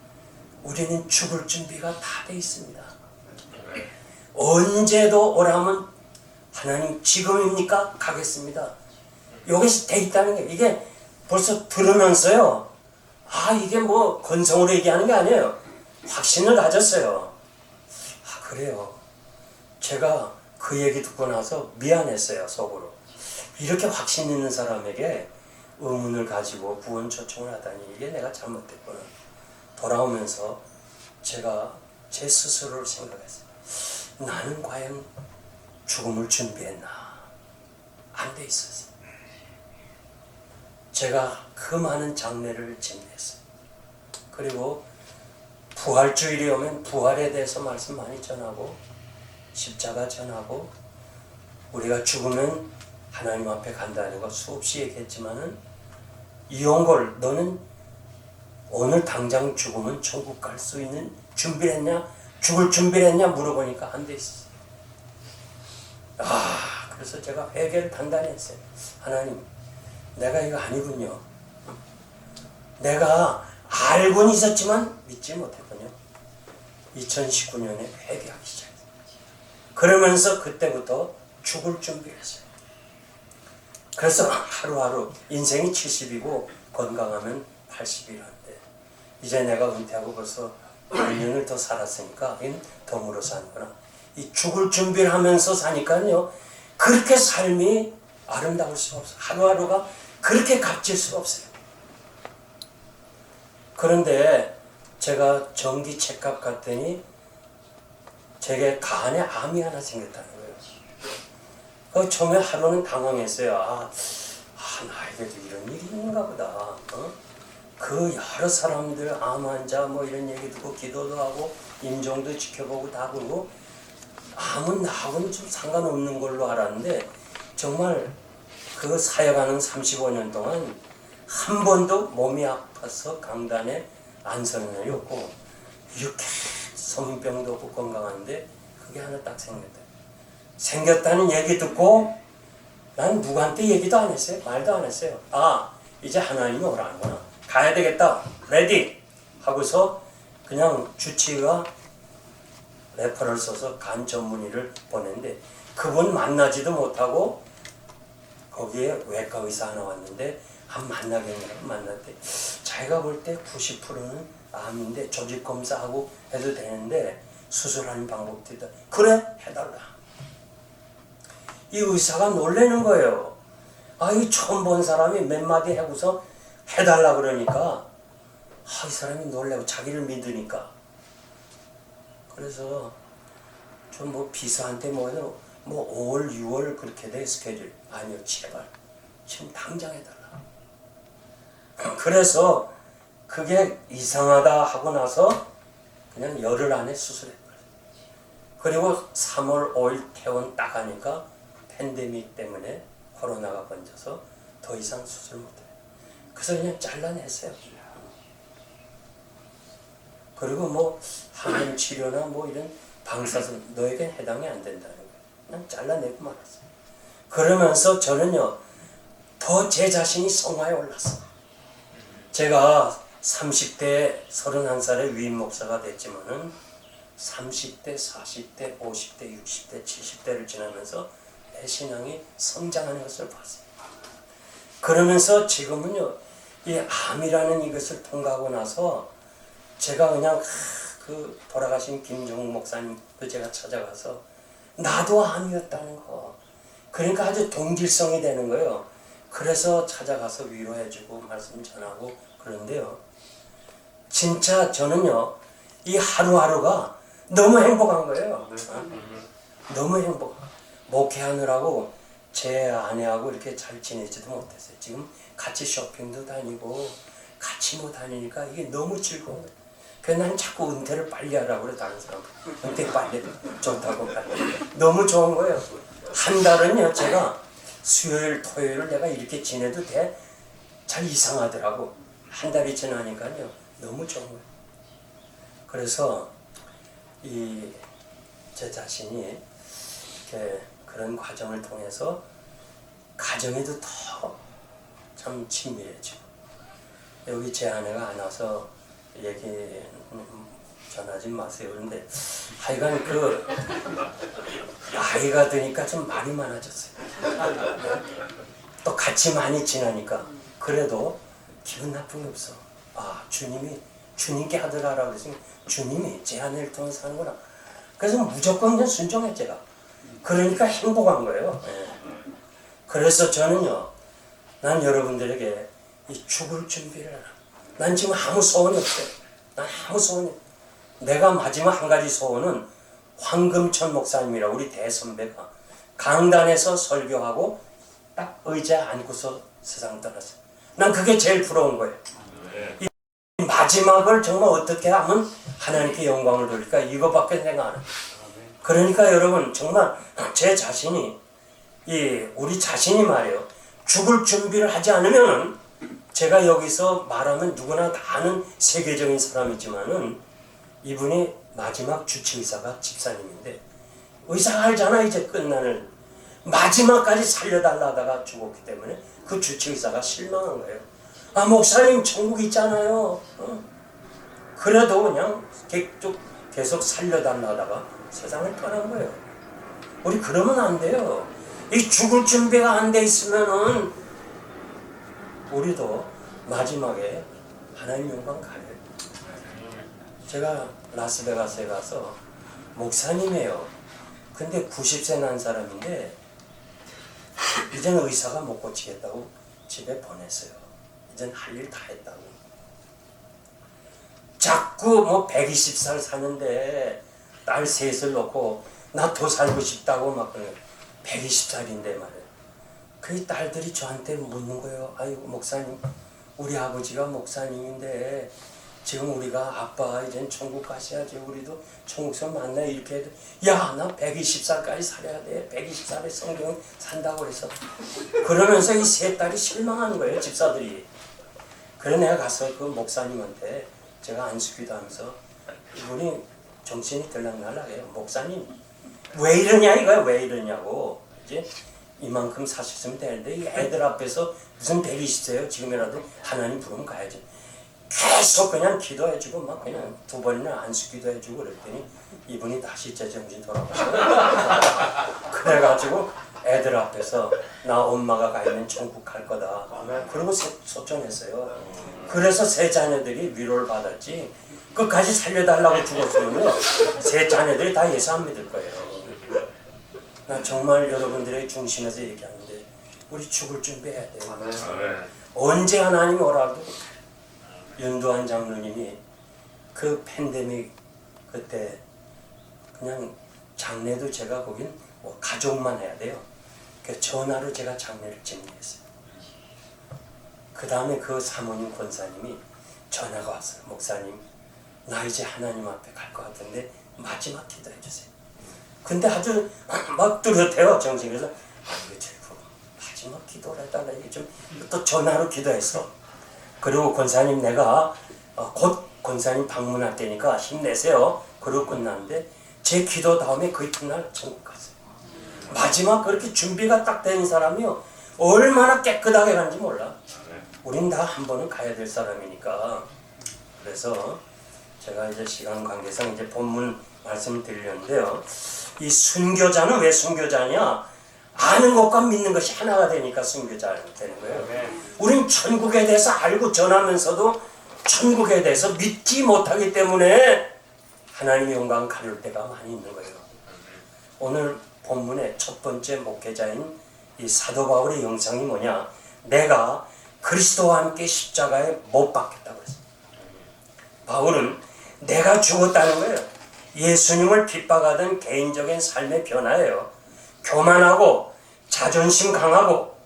우리는 죽을 준비가 다 돼 있습니다. 언제도 오라면 하나님 지금입니까? 가겠습니다. 여기서 돼 있다는 게, 이게 벌써 들으면서요, 아, 이게 뭐 건성으로 얘기하는 게 아니에요. 확신을 가졌어요. 아, 그래요. 제가 그 얘기 듣고 나서 미안했어요, 속으로. 이렇게 확신 있는 사람에게 의문을 가지고 구원 초청을 하다니, 이게 내가 잘못됐구나. 돌아오면서 제가 제 스스로를 생각했어요. 나는 과연 죽음을 준비했나? 안 돼 있었어요. 제가 그 많은 장례를 집례했어요. 그리고 부활주일이 오면 부활에 대해서 말씀 많이 전하고, 십자가 전하고, 우리가 죽으면 하나님 앞에 간다는 거 수없이 얘기했지만은, 이용걸, 너는 오늘 당장 죽으면 천국 갈 수 있는 준비를 했냐? 죽을 준비를 했냐? 물어보니까 안 돼 있었어요. 그래서 제가 회개를 단단히 했어요. 하나님, 내가 이거 아니군요. 내가 알고는 있었지만 믿지 못했군요. 2019년에 회개하기 시작했어요. 그러면서 그때부터 죽을 준비를 했어요. 그래서 하루하루 인생이 70이고 건강하면 80이라는데, 이제 내가 은퇴하고 벌써 1년을 더 살았으니까 덤으로 사는구나. 이 죽을 준비를 하면서 사니까요, 그렇게 삶이 아름다울 수가 없어요. 하루하루가 그렇게 값질 수가 없어요. 그런데 제가 전기 체크업 갔더니 제게 간에 암이 하나 생겼다는 거예요. 처음에 하루는 당황했어요. 나에게도 이런 일이 있는가 보다. 그 여러 사람들 암 환자 뭐 이런 얘기 듣고 기도도 하고 임종도 지켜보고 다 그러고 암은 나하고는 좀 상관없는 걸로 알았는데 정말 그 사역하는 35년 동안 한 번도 몸이 아파서 강단에 안 서는 날이 없고 이렇게 성병도 없고 건강한데 그게 하나 딱 생겼다는 얘기 듣고 난 누구한테 얘기도 안 했어요. 말도 안 했어요. 이제 하나님이 오라는구나. 가야 되겠다. 레디 하고서 그냥 주치의가 레퍼를 써서 간 전문의를 보냈는데 그분 만나지도 못하고 거기에 외과 의사 하나 왔는데 만나겠냐고 만났대. 자기가 볼 때 90%는 암인데 조직 검사하고 해도 되는데 수술하는 방법도 있다. 그래 해달라. 이 의사가 놀라는 거예요. 이 처음 본 사람이 몇 마디 하고서 해달라 그러니까 이 사람이 놀라고 자기를 믿으니까. 그래서 좀 뭐 비서한테 뭐 5월 6월 그렇게 돼 스케줄. 아니요 제발 지금 당장 해달라. 그래서 그게 이상하다 하고 나서 그냥 열흘 안에 수술했거든요. 그리고 3월 5일 퇴원 딱 하니까 팬데믹 때문에 코로나가 번져서 더 이상 수술 못해요. 그래서 그냥 잘라냈어요. 그리고 뭐 항암 치료나 뭐 이런 방사선 너에겐 해당이 안 된다는 거예요. 그냥 잘라내고 말았어요. 그러면서 저는요 더 제 자신이 성화에 올랐어요. 제가 30대 31살에 위임 목사가 됐지만은 30대, 40대, 50대, 60대, 70대를 지나면서 내 신앙이 성장하는 것을 봤어요. 그러면서 지금은요 이 암이라는 이것을 통과하고 나서 제가 그냥 그 돌아가신 김종욱 목사님도 제가 찾아가서 나도 암이었다는 거. 그러니까 아주 동질성이 되는 거예요. 그래서 찾아가서 위로해주고 말씀 전하고 그런데요. 진짜 저는요 이 하루하루가 너무 행복한 거예요. 너무 행복. 목회하느라고 제 아내하고 이렇게 잘 지내지도 못했어요. 지금 같이 쇼핑도 다니고 같이 뭐 다니니까 이게 너무 즐거운 거예요. 그래서 난 자꾸 은퇴를 빨리 하라고 그래. 다른 사람 은퇴 빨리 좋다고 너무 좋은 거예요. 한 달은요 제가 수요일 토요일을 내가 이렇게 지내도 돼? 잘 이상하더라고. 한 달이 지나니까요 너무 좋은 거예요. 그래서 제 자신이 이렇게 그런 과정을 통해서 가정에도 더 참 친밀해지고 여기 제 아내가 안 와서 얘기 전하지 마세요. 그런데 하여간 그 나이가 드니까 좀 말이 많아졌어요. 또 같이 많이 지나니까 그래도 기분 나쁜 게 없어. 주님이 주님께 하더라라고 그랬으니 주님이 제 아내를 통해 사는구나. 그래서 무조건 그냥 순종했죠. 제가. 그러니까 행복한 거예요. 그래서 저는요 난 여러분들에게 이 죽을 준비를 하라. 난 지금 아무 소원이 없어요. 난 아무 소원이 없어요. 내가 마지막 한 가지 소원은 황금천 목사님이라고 우리 대선배가 강단에서 설교하고 딱 의자에 앉고서 세상 떠났어요. 난 그게 제일 부러운 거예요. 이 마지막을 정말 어떻게 하면 하나님께 영광을 돌릴까 이거밖에 생각 안 해요. 그러니까 여러분 정말 제 자신이 우리 자신이 말이에요. 죽을 준비를 하지 않으면은 제가 여기서 말하면 누구나 다 아는 세계적인 사람이지만은 이분이 마지막 주치의사가 집사님인데 의사가 알잖아. 이제 끝나는 마지막까지 살려달라 하다가 죽었기 때문에 그 주치의사가 실망한 거예요. 목사님 천국 있잖아요. 그래도 그냥 계속 살려달라 하다가 세상을 떠난 거예요. 우리 그러면 안 돼요. 이 죽을 준비가 안 돼 있으면은 우리도 마지막에 하나님 영광 가요. 제가 라스베가스에 가서 목사님이에요. 근데 90세 난 사람인데 이제는 의사가 못 고치겠다고 집에 보냈어요. 이젠 할 일 다 했다고. 자꾸 뭐 120살 사는데 딸 셋을 놓고 나 더 살고 싶다고 막 그래. 120살인데 말이에요. 그 딸들이 저한테 묻는 거예요. 아이고 목사님, 우리 아버지가 목사님인데 지금 우리가 아빠 이젠 천국 가셔야지, 우리도 천국서 만나, 이렇게 해도 야, 나 120살까지 살아야 돼. 120살에 성경 산다고 해서. 그러면서 이 세 딸이 실망하는 거예요, 집사들이. 그래 내가 가서 그 목사님한테 제가 안수기도 하면서 이분이 정신이 들락날락해요. 목사님 왜 이러냐 이거야, 왜 이러냐고. 이제 이만큼 사셨으면 되는데 이 애들 앞에서 무슨 120세요. 지금이라도 하나님 부르면 가야지. 계속 그냥 기도해주고 막 그냥 2번이나 안수기도 해주고 그랬더니 이분이 다시 제 정신 돌아가서 그래가지고 애들 앞에서 나 엄마가 가 있는 천국 갈 거다. 그러고 소천했어요. 그래서 세 자녀들이 위로를 받았지. 끝까지 살려달라고 죽었으면 세 자녀들이 다 예수 안 믿을 거예요. 나 정말 여러분들의 중심에서 얘기하는데 우리 죽을 준비해야 돼요. 언제 하나님이 오라도. 윤도한 장로님이 그 팬데믹 그때 그냥 장례도 제가 거긴 뭐 가족만 해야 돼요. 그 전화로 제가 장례를 진행했어요. 그 다음에 그 사모님 권사님이 전화가 왔어요. 목사님, 나 이제 하나님 앞에 갈 것 같은데 마지막 기도해 주세요. 근데 아주 막 뚜렷해요, 정신이. 그래서 이거 제가 마지막 기도를 해달라. 이게 좀 또 전화로 기도했어. 그리고 권사님 내가 곧 권사님 방문할 때니까 힘내세요. 그러고 끝났는데 제 기도 다음에 그 이튿날 천국 갔어요. 마지막 그렇게 준비가 딱 된 사람이요, 얼마나 깨끗하게 간지 몰라. 우린 다 한 번은 가야 될 사람이니까. 그래서 제가 이제 시간 관계상 이제 본문 말씀드리려는데요. 이 순교자는 왜 순교자냐? 아는 것과 믿는 것이 하나가 되니까 순교자 되는 거예요. 우린 천국에 대해서 알고 전하면서도 천국에 대해서 믿지 못하기 때문에 하나님의 영광 가릴 때가 많이 있는 거예요. 오늘 본문의 첫 번째 목회자인 이 사도 바울의 영상이 뭐냐? 내가 그리스도와 함께 십자가에 못 박혔다고 했어요. 바울은 내가 죽었다는 거예요. 예수님을 핍박하던 개인적인 삶의 변화예요. 교만하고 자존심 강하고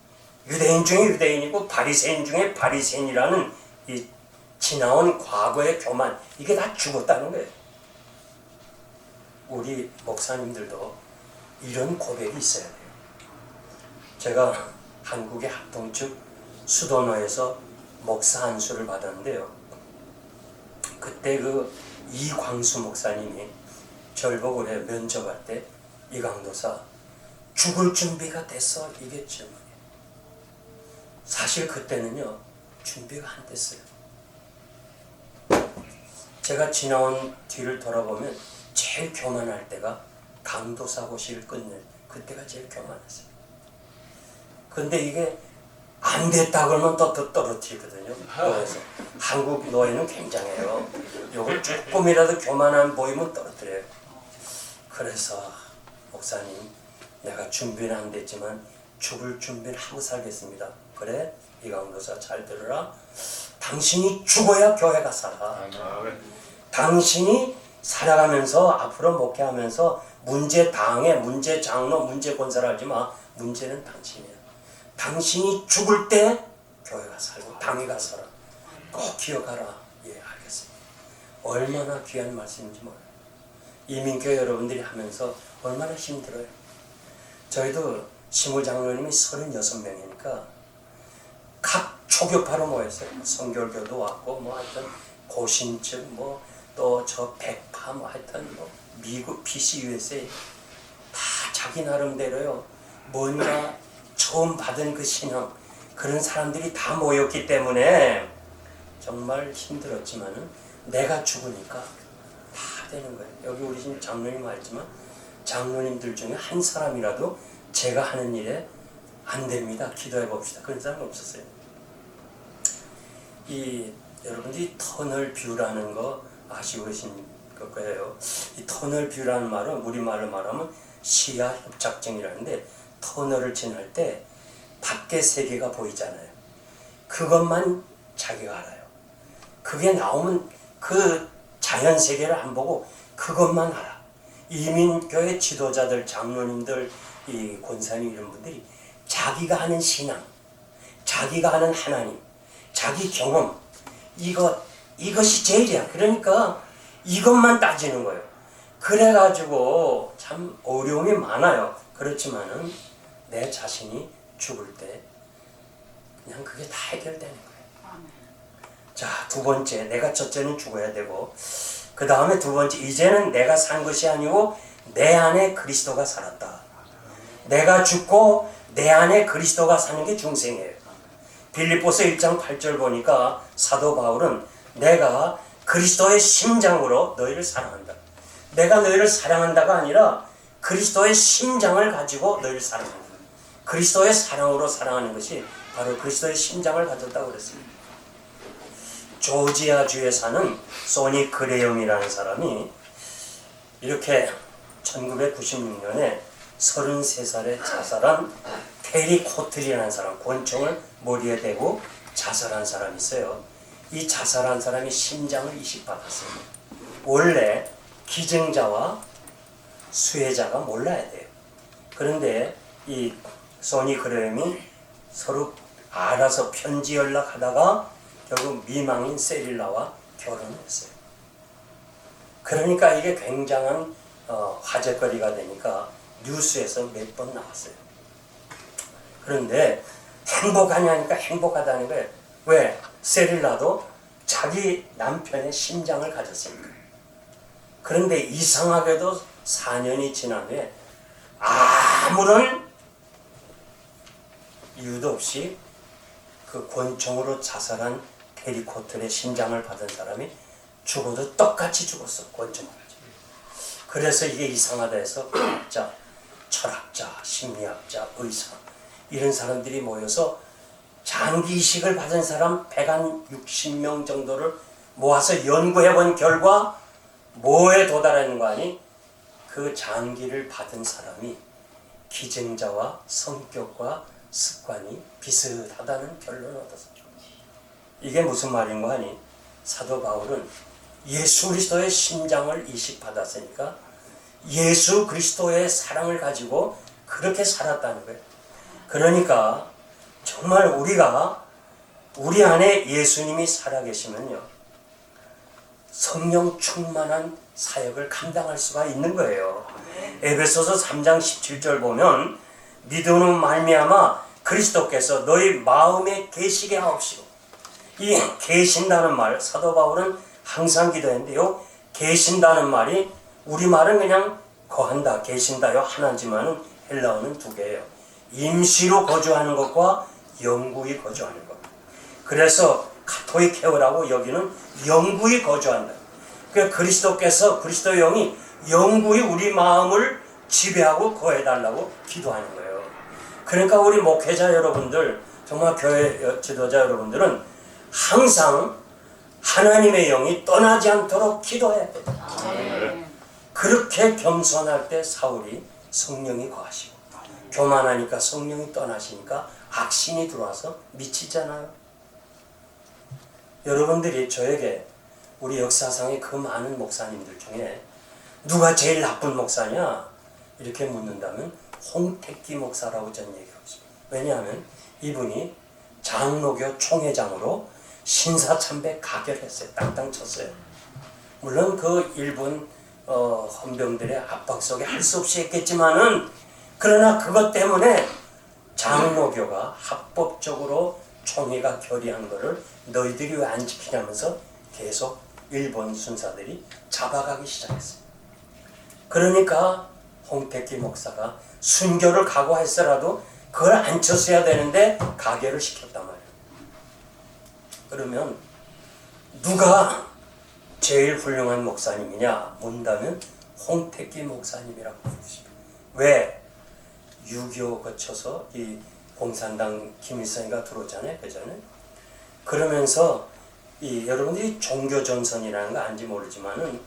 유대인 중에 유대인이고 바리새인 중에 바리새인이라는 이 지나온 과거의 교만, 이게 다 죽었다는 거예요. 우리 목사님들도 이런 고백이 있어야 돼요. 제가 한국의 합동측 수도노에서 목사 안수를 받았는데요. 그때 그 이광수 목사님이 절 보고 그래 면접할 때 이강도사 죽을 준비가 됐어, 이게 질문이에요. 사실 그때는요 준비가 안 됐어요. 제가 지나온 뒤를 돌아보면 제일 교만할 때가 강도사고시를 끝낼 그때가 제일 교만했어요. 근데 이게 안 됐다 그러면 또 떨어뜨리거든요. 그래서 한국 노예는 굉장해요. 요걸 조금이라도 교만한 보이면 떨어뜨려요. 그래서 목사님, 내가 준비는 안 됐지만 죽을 준비를 하고 살겠습니다. 그래? 이강도사 잘 들으라. 당신이 죽어야 교회가 살아. 당신이 살아가면서 앞으로 목회하면서 문제 당해, 문제 장로, 문제 권사를 하지 마. 문제는 당신이야. 당신이 죽을 때 교회가 살고 당회가 살아. 꼭 기억하라. 예, 알겠습니다. 얼마나 귀한 말씀인지 몰라요. 이민교회 여러분들이 하면서 얼마나 힘들어요. 저희도 시무장로님이 36명이니까 각 초교파로 모였어요. 성결교도 왔고 뭐 하여튼 고신측 뭐 또 저 백파 뭐 하여튼 뭐 미국 PC USA 다 자기 나름대로요. 뭔가 처음 받은 그 신앙, 그런 사람들이 다 모였기 때문에 정말 힘들었지만은 내가 죽으니까 다 되는 거예요. 여기 우리 지금 장로님 알지만 장로님들 중에 한 사람이라도 제가 하는 일에 안 됩니다. 기도해 봅시다. 그런 사람 없었어요. 이 여러분들이 터널 뷰라는 거 아시고 계신 거예요. 이 터널 뷰라는 말은 우리말로 말하면 시야 협착증이라는데, 터널을 지날 때 밖에 세계가 보이잖아요. 그것만 자기가 알아요. 그게 나오면 그 자연 세계를 안 보고 그것만 알아. 이민교회 지도자들, 장로님들, 이 권사님 이런 분들이 자기가 하는 신앙, 자기가 하는 하나님, 자기 경험, 이것이 제일이야. 그러니까 이것만 따지는 거예요. 그래가지고 참 어려움이 많아요. 그렇지만은 내 자신이 죽을 때 그냥 그게 다 해결되는 거예요. 자, 두 번째, 내가 첫째는 죽어야 되고, 그 다음에 두 번째, 이제는 내가 산 것이 아니고 내 안에 그리스도가 살았다. 내가 죽고 내 안에 그리스도가 사는 게 중생이에요. 빌립보서 1장 8절 보니까 사도 바울은 내가 그리스도의 심장으로 너희를 사랑한다. 내가 너희를 사랑한다가 아니라 그리스도의 심장을 가지고 너희를 사랑한다. 그리스도의 사랑으로 사랑하는 것이 바로 그리스도의 심장을 가졌다고 그랬습니다. 조지아주에 사는 소니 그레엄이라는 사람이 이렇게 1996년에 33살에 자살한 테리 코틀이라는 사람, 권총을 머리에 대고 자살한 사람이 있어요. 이 자살한 사람이 심장을 이식받았어요. 원래 기증자와 수혜자가 몰라야 돼요. 그런데 이 소니 그레엄이 서로 알아서 편지 연락하다가 결국 미망인 세릴라와 결혼했어요. 그러니까 이게 굉장한 화제거리가 되니까 뉴스에서 몇 번 나왔어요. 그런데 행복하냐니까 행복하다는 거예요. 왜? 세릴라도 자기 남편의 심장을 가졌으니까. 그런데 이상하게도 4년이 지난 후에 아무런 이유도 없이 그 권총으로 자살한 테리 코틀의 심장을 받은 사람이 죽어도 똑같이 죽었어. 권총을 가지고. 그래서 이게 이상하다 해서 과학자, 철학자, 심리학자, 의사 이런 사람들이 모여서 장기 이식을 받은 사람 160명 정도를 모아서 연구해 본 결과 뭐에 도달하는 거 아니? 그 장기를 받은 사람이 기증자와 성격과 습관이 비슷하다는 결론을 얻었습니다. 이게 무슨 말인 거 아니? 사도 바울은 예수 그리스도의 심장을 이식받았으니까 예수 그리스도의 사랑을 가지고 그렇게 살았다는 거예요. 그러니까 정말 우리가 우리 안에 예수님이 살아계시면요, 성령 충만한 사역을 감당할 수가 있는 거예요. 에베소서 3장 17절 보면 믿음으로 말미암아 그리스도께서 너희 마음에 계시게 하옵시고, 이 계신다는 말 사도 바울은 항상 기도했는데요, 계신다는 말이 우리말은 그냥 거한다, 계신다요 하나지만은 헬라어는 두 개예요. 임시로 거주하는 것과 영구히 거주하는 것. 그래서 카토릭 케어라고 여기는 영구히 거주한다. 그러니까 그리스도께서, 그리스도의 영이 영구히 우리 마음을 지배하고 거해달라고 기도하는 거예요. 그러니까 우리 목회자 여러분들, 정말 교회 지도자 여러분들은 항상 하나님의 영이 떠나지 않도록 기도해야 돼요. 그렇게 겸손할 때 사울이 성령이 거하시고, 교만하니까 성령이 떠나시니까 악신이 들어와서 미치잖아요. 여러분들이 저에게 우리 역사상의 그 많은 목사님들 중에 누가 제일 나쁜 목사냐 이렇게 묻는다면 홍택기 목사라고 저는 얘기하고 있습니다. 왜냐하면 이분이 장로교 총회장으로 신사참배 가결했어요. 땅땅 쳤어요. 물론 그 일본 헌병들의 압박 속에 할 수 없이 했겠지만은, 그러나 그것 때문에 장로교가 합법적으로 총회가 결의한 거를 너희들이 왜 안 지키냐면서 계속 일본 순사들이 잡아가기 시작했어요. 그러니까 홍택기 목사가 순교를 각오했어라도 그걸 안 쳤어야 되는데 가결을 시켰단 말이에요. 그러면 누가 제일 훌륭한 목사님이냐 묻는다면 홍택기 목사님이라고 부르십니다. 왜? 6.25 거쳐서 이 공산당 김일성이가 들어오잖아요. 그전에. 그러면서 여러분들이 종교전선이라는 거 아닌지 모르지만은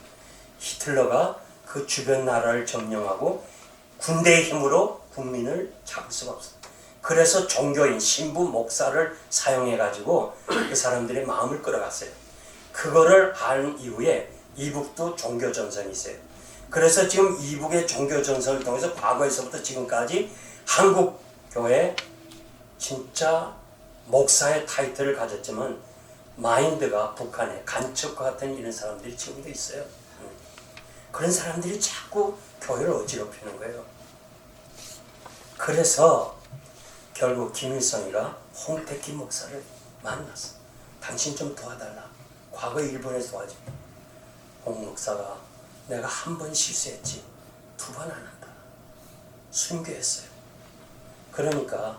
히틀러가 그 주변 나라를 점령하고 군대의 힘으로 국민을 잡을 수가 없어요. 그래서 종교인, 신부, 목사를 사용해가지고 그 사람들의 마음을 끌어갔어요. 그거를 안 이후에 이북도 종교전선이 있어요. 그래서 지금 이북의 종교전선을 통해서 과거에서부터 지금까지 한국 교회 진짜 목사의 타이틀을 가졌지만 마인드가 북한의 간첩과 같은 이런 사람들이 지금도 있어요. 그런 사람들이 자꾸 교회를 어지럽히는 거예요. 그래서 결국 김일성이가 홍택기 목사를 만났어. 당신 좀 도와달라. 과거 일본에서 도와줘. 홍 목사가 내가 한 번 실수했지 2번 안 한다. 순교했어요. 그러니까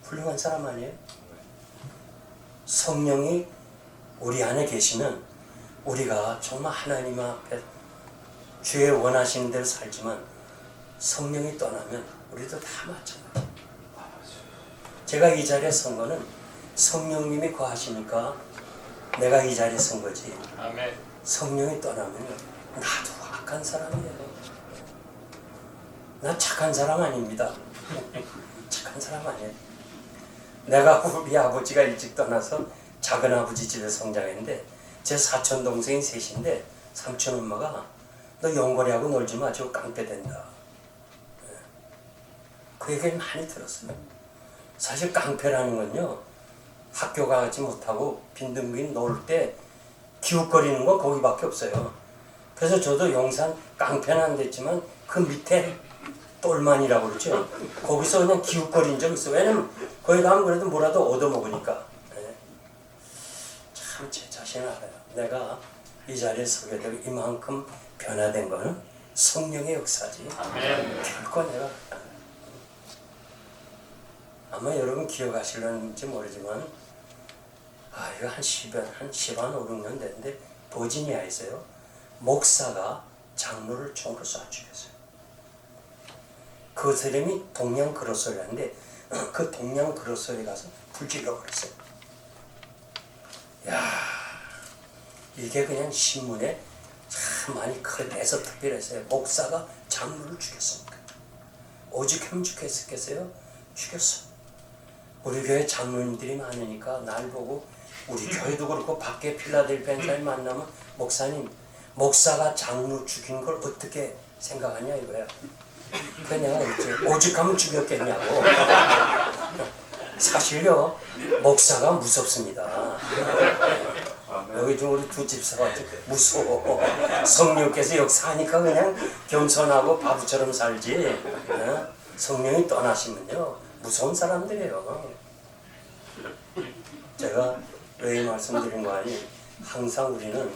훌륭한 사람 아니에요? 성령이 우리 안에 계시면 우리가 정말 하나님 앞에 주의 원하시는 대로 살지만 성령이 떠나면 우리도 다 마찬가지. 제가 이 자리에 선 거는 성령님이 거하시니까 내가 이 자리에 선 거지. 아멘. 성령이 떠나면 나도 악한 사람이에요. 나 착한 사람 아닙니다. 착한 사람 아니에요. 내가 우리 아버지가 일찍 떠나서 작은 아버지 집에 성장했는데 제 사촌 동생이 셋인데 삼촌 엄마가 너 연거리하고 놀지 마. 저거 깡패 된다. 그 얘기를 많이 들었어요. 사실 깡패라는 건요, 학교 가지 못하고 빈둥빈 놀 때 기웃거리는 건 거기밖에 없어요. 그래서 저도 용산 깡패는 안 됐지만 그 밑에 똘만이라고 그러죠. 거기서 그냥 기웃거린 적 있어요. 왜냐면 거기 가면 그래도 뭐라도 얻어먹으니까. 참 제 자신을 알아요. 내가 이 자리에 서게 되고 이만큼 변화된 거는 성령의 역사지. 결코 내가 아마 여러분 기억하실런지 모르지만 이거 한 10한 5, 6년 됐는데 버지니아에서요 목사가 장로를 총으로 쏴 죽였어요. 그 사람이 동양 그로소리라는데 그 동양 그로소리 가서 불질러 버렸어요. 야, 이게 그냥 신문에 참 많이 내서 특별했어요. 목사가 장로를 죽였습니까? 오죽하면 죽였겠어요? 죽였어. 우리 교회 장로님들이 많으니까 날 보고 우리 교회도 그렇고 밖에 필라델피아 사람 만나면 목사님, 목사가 장로 죽인 걸 어떻게 생각하냐 이거야. 그래 내가 그랬지. 오죽하면 죽였겠냐고. 사실요 목사가 무섭습니다. 여기 좀 우리 두 집사가 무서워. 성령께서 역사하니까 그냥 겸손하고 바보처럼 살지. 성령이 떠나시면요 무서운 사람들이에요. 제가 왜 이 말씀드린 거 아니? 항상 우리는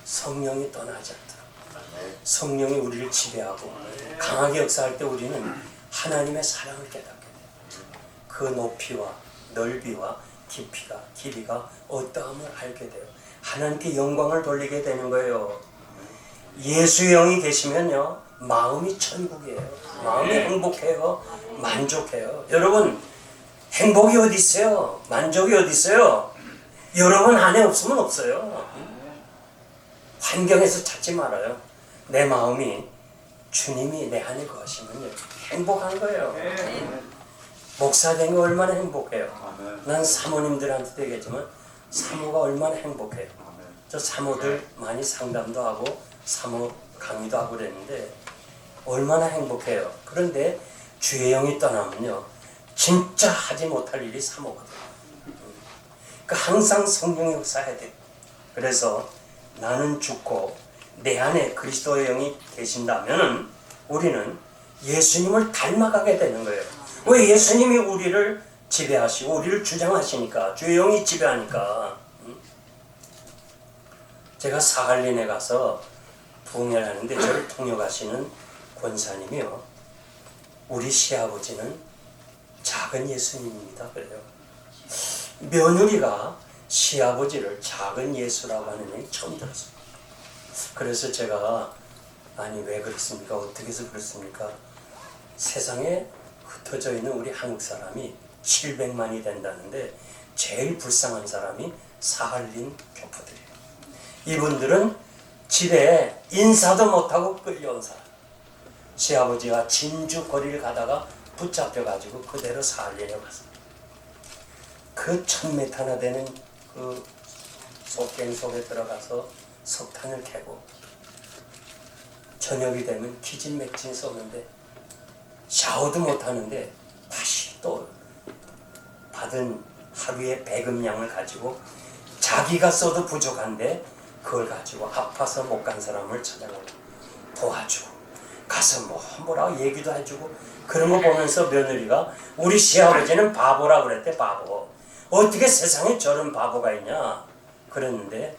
성령이 떠나지 않도록 성령이 우리를 지배하고 강하게 역사할 때 우리는 하나님의 사랑을 깨닫게 돼요. 그 높이와 넓이와 깊이가 길이가 어떠함을 알게 돼요. 하나님께 영광을 돌리게 되는 거예요. 예수의 영이 계시면요 마음이 천국이에요. 마음이 행복해요. 만족해요. 여러분 행복이 어디 있어요? 만족이 어디 있어요? 여러분 안에 없으면 없어요. 환경에서 찾지 말아요. 내 마음이 주님이 내 안에 거하시면 행복한 거예요. 목사 된 거 얼마나 행복해요. 난 사모님들한테도 얘기했지만 사모가 얼마나 행복해요. 저 사모들 많이 상담도 하고 사모 강의도 하고 그랬는데 얼마나 행복해요. 그런데 주의 영이 떠나면요 진짜 하지 못할 일이 사모거든요. 그러니까 항상 성령이 역사해야 돼요. 그래서 나는 죽고 내 안에 그리스도의 영이 계신다면 우리는 예수님을 닮아가게 되는 거예요. 왜? 예수님이 우리를 지배하시고 우리를 주장하시니까, 주의 영이 지배하니까. 제가 사할린에 가서 부흥회를 하는데 저를 통역하시는 권사님이요 우리 시아버지는 작은 예수님입니다 그래요. 며느리가 시아버지를 작은 예수라고 하는 얘기 처음 들었어요. 그래서 제가 아니 왜 그렇습니까? 어떻게 해서 그렇습니까? 세상에 흩어져 있는 우리 한국 사람이 700만이 된다는데 제일 불쌍한 사람이 사할린 교포들이에요. 이분들은 집에 인사도 못하고 끌려온 사람. 시아버지가 진주 거리를 가다가 붙잡혀가지고 그대로 사할린에 갔습니다. 그 1000m나 되는 그 속갱 속에 들어가서 석탄을 캐고 저녁이 되면 기진맥진 쏘는데 샤워도 못하는데 다시 또 받은 하루의 배급량을 가지고 자기가 써도 부족한데 그걸 가지고 아파서 못 간 사람을 찾아가고 도와주고 가서 뭐라고 얘기도 해주고 그런 거 보면서 며느리가 우리 시아버지는 바보라 그랬대. 바보. 어떻게 세상에 저런 바보가 있냐 그랬는데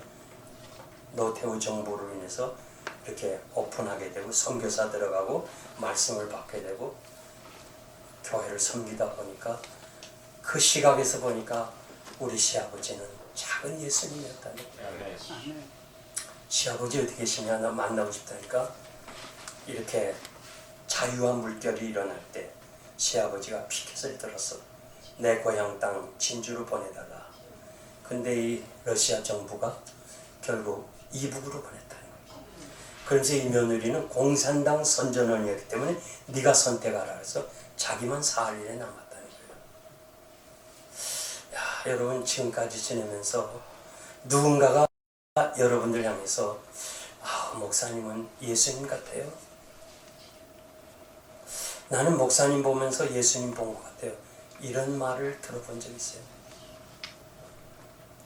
노태우 정부로 인해서 이렇게 오픈하게 되고 선교사 들어가고 말씀을 받게 되고 교회를 섬기다 보니까 그 시각에서 보니까 우리 시아버지는 작은 예수님이었다니. 시아버지 어디 계시냐 나 만나고 싶다니까. 이렇게 자유한 물결이 일어날 때 시아버지가 피켓을 들었어. 내 고향 땅 진주로 보내달라. 근데 이 러시아 정부가 결국 이북으로 보냈다는 거예요. 그래서 이 며느리는 공산당 선전원이었기 때문에 네가 선택하라 해서 자기만 사할 일에 남았다는 거예요. 야, 여러분 지금까지 지내면서 누군가가 여러분들 향해서 목사님은 예수님 같아요. 나는 목사님 보면서 예수님 본 것 같아요. 이런 말을 들어본 적 있어요.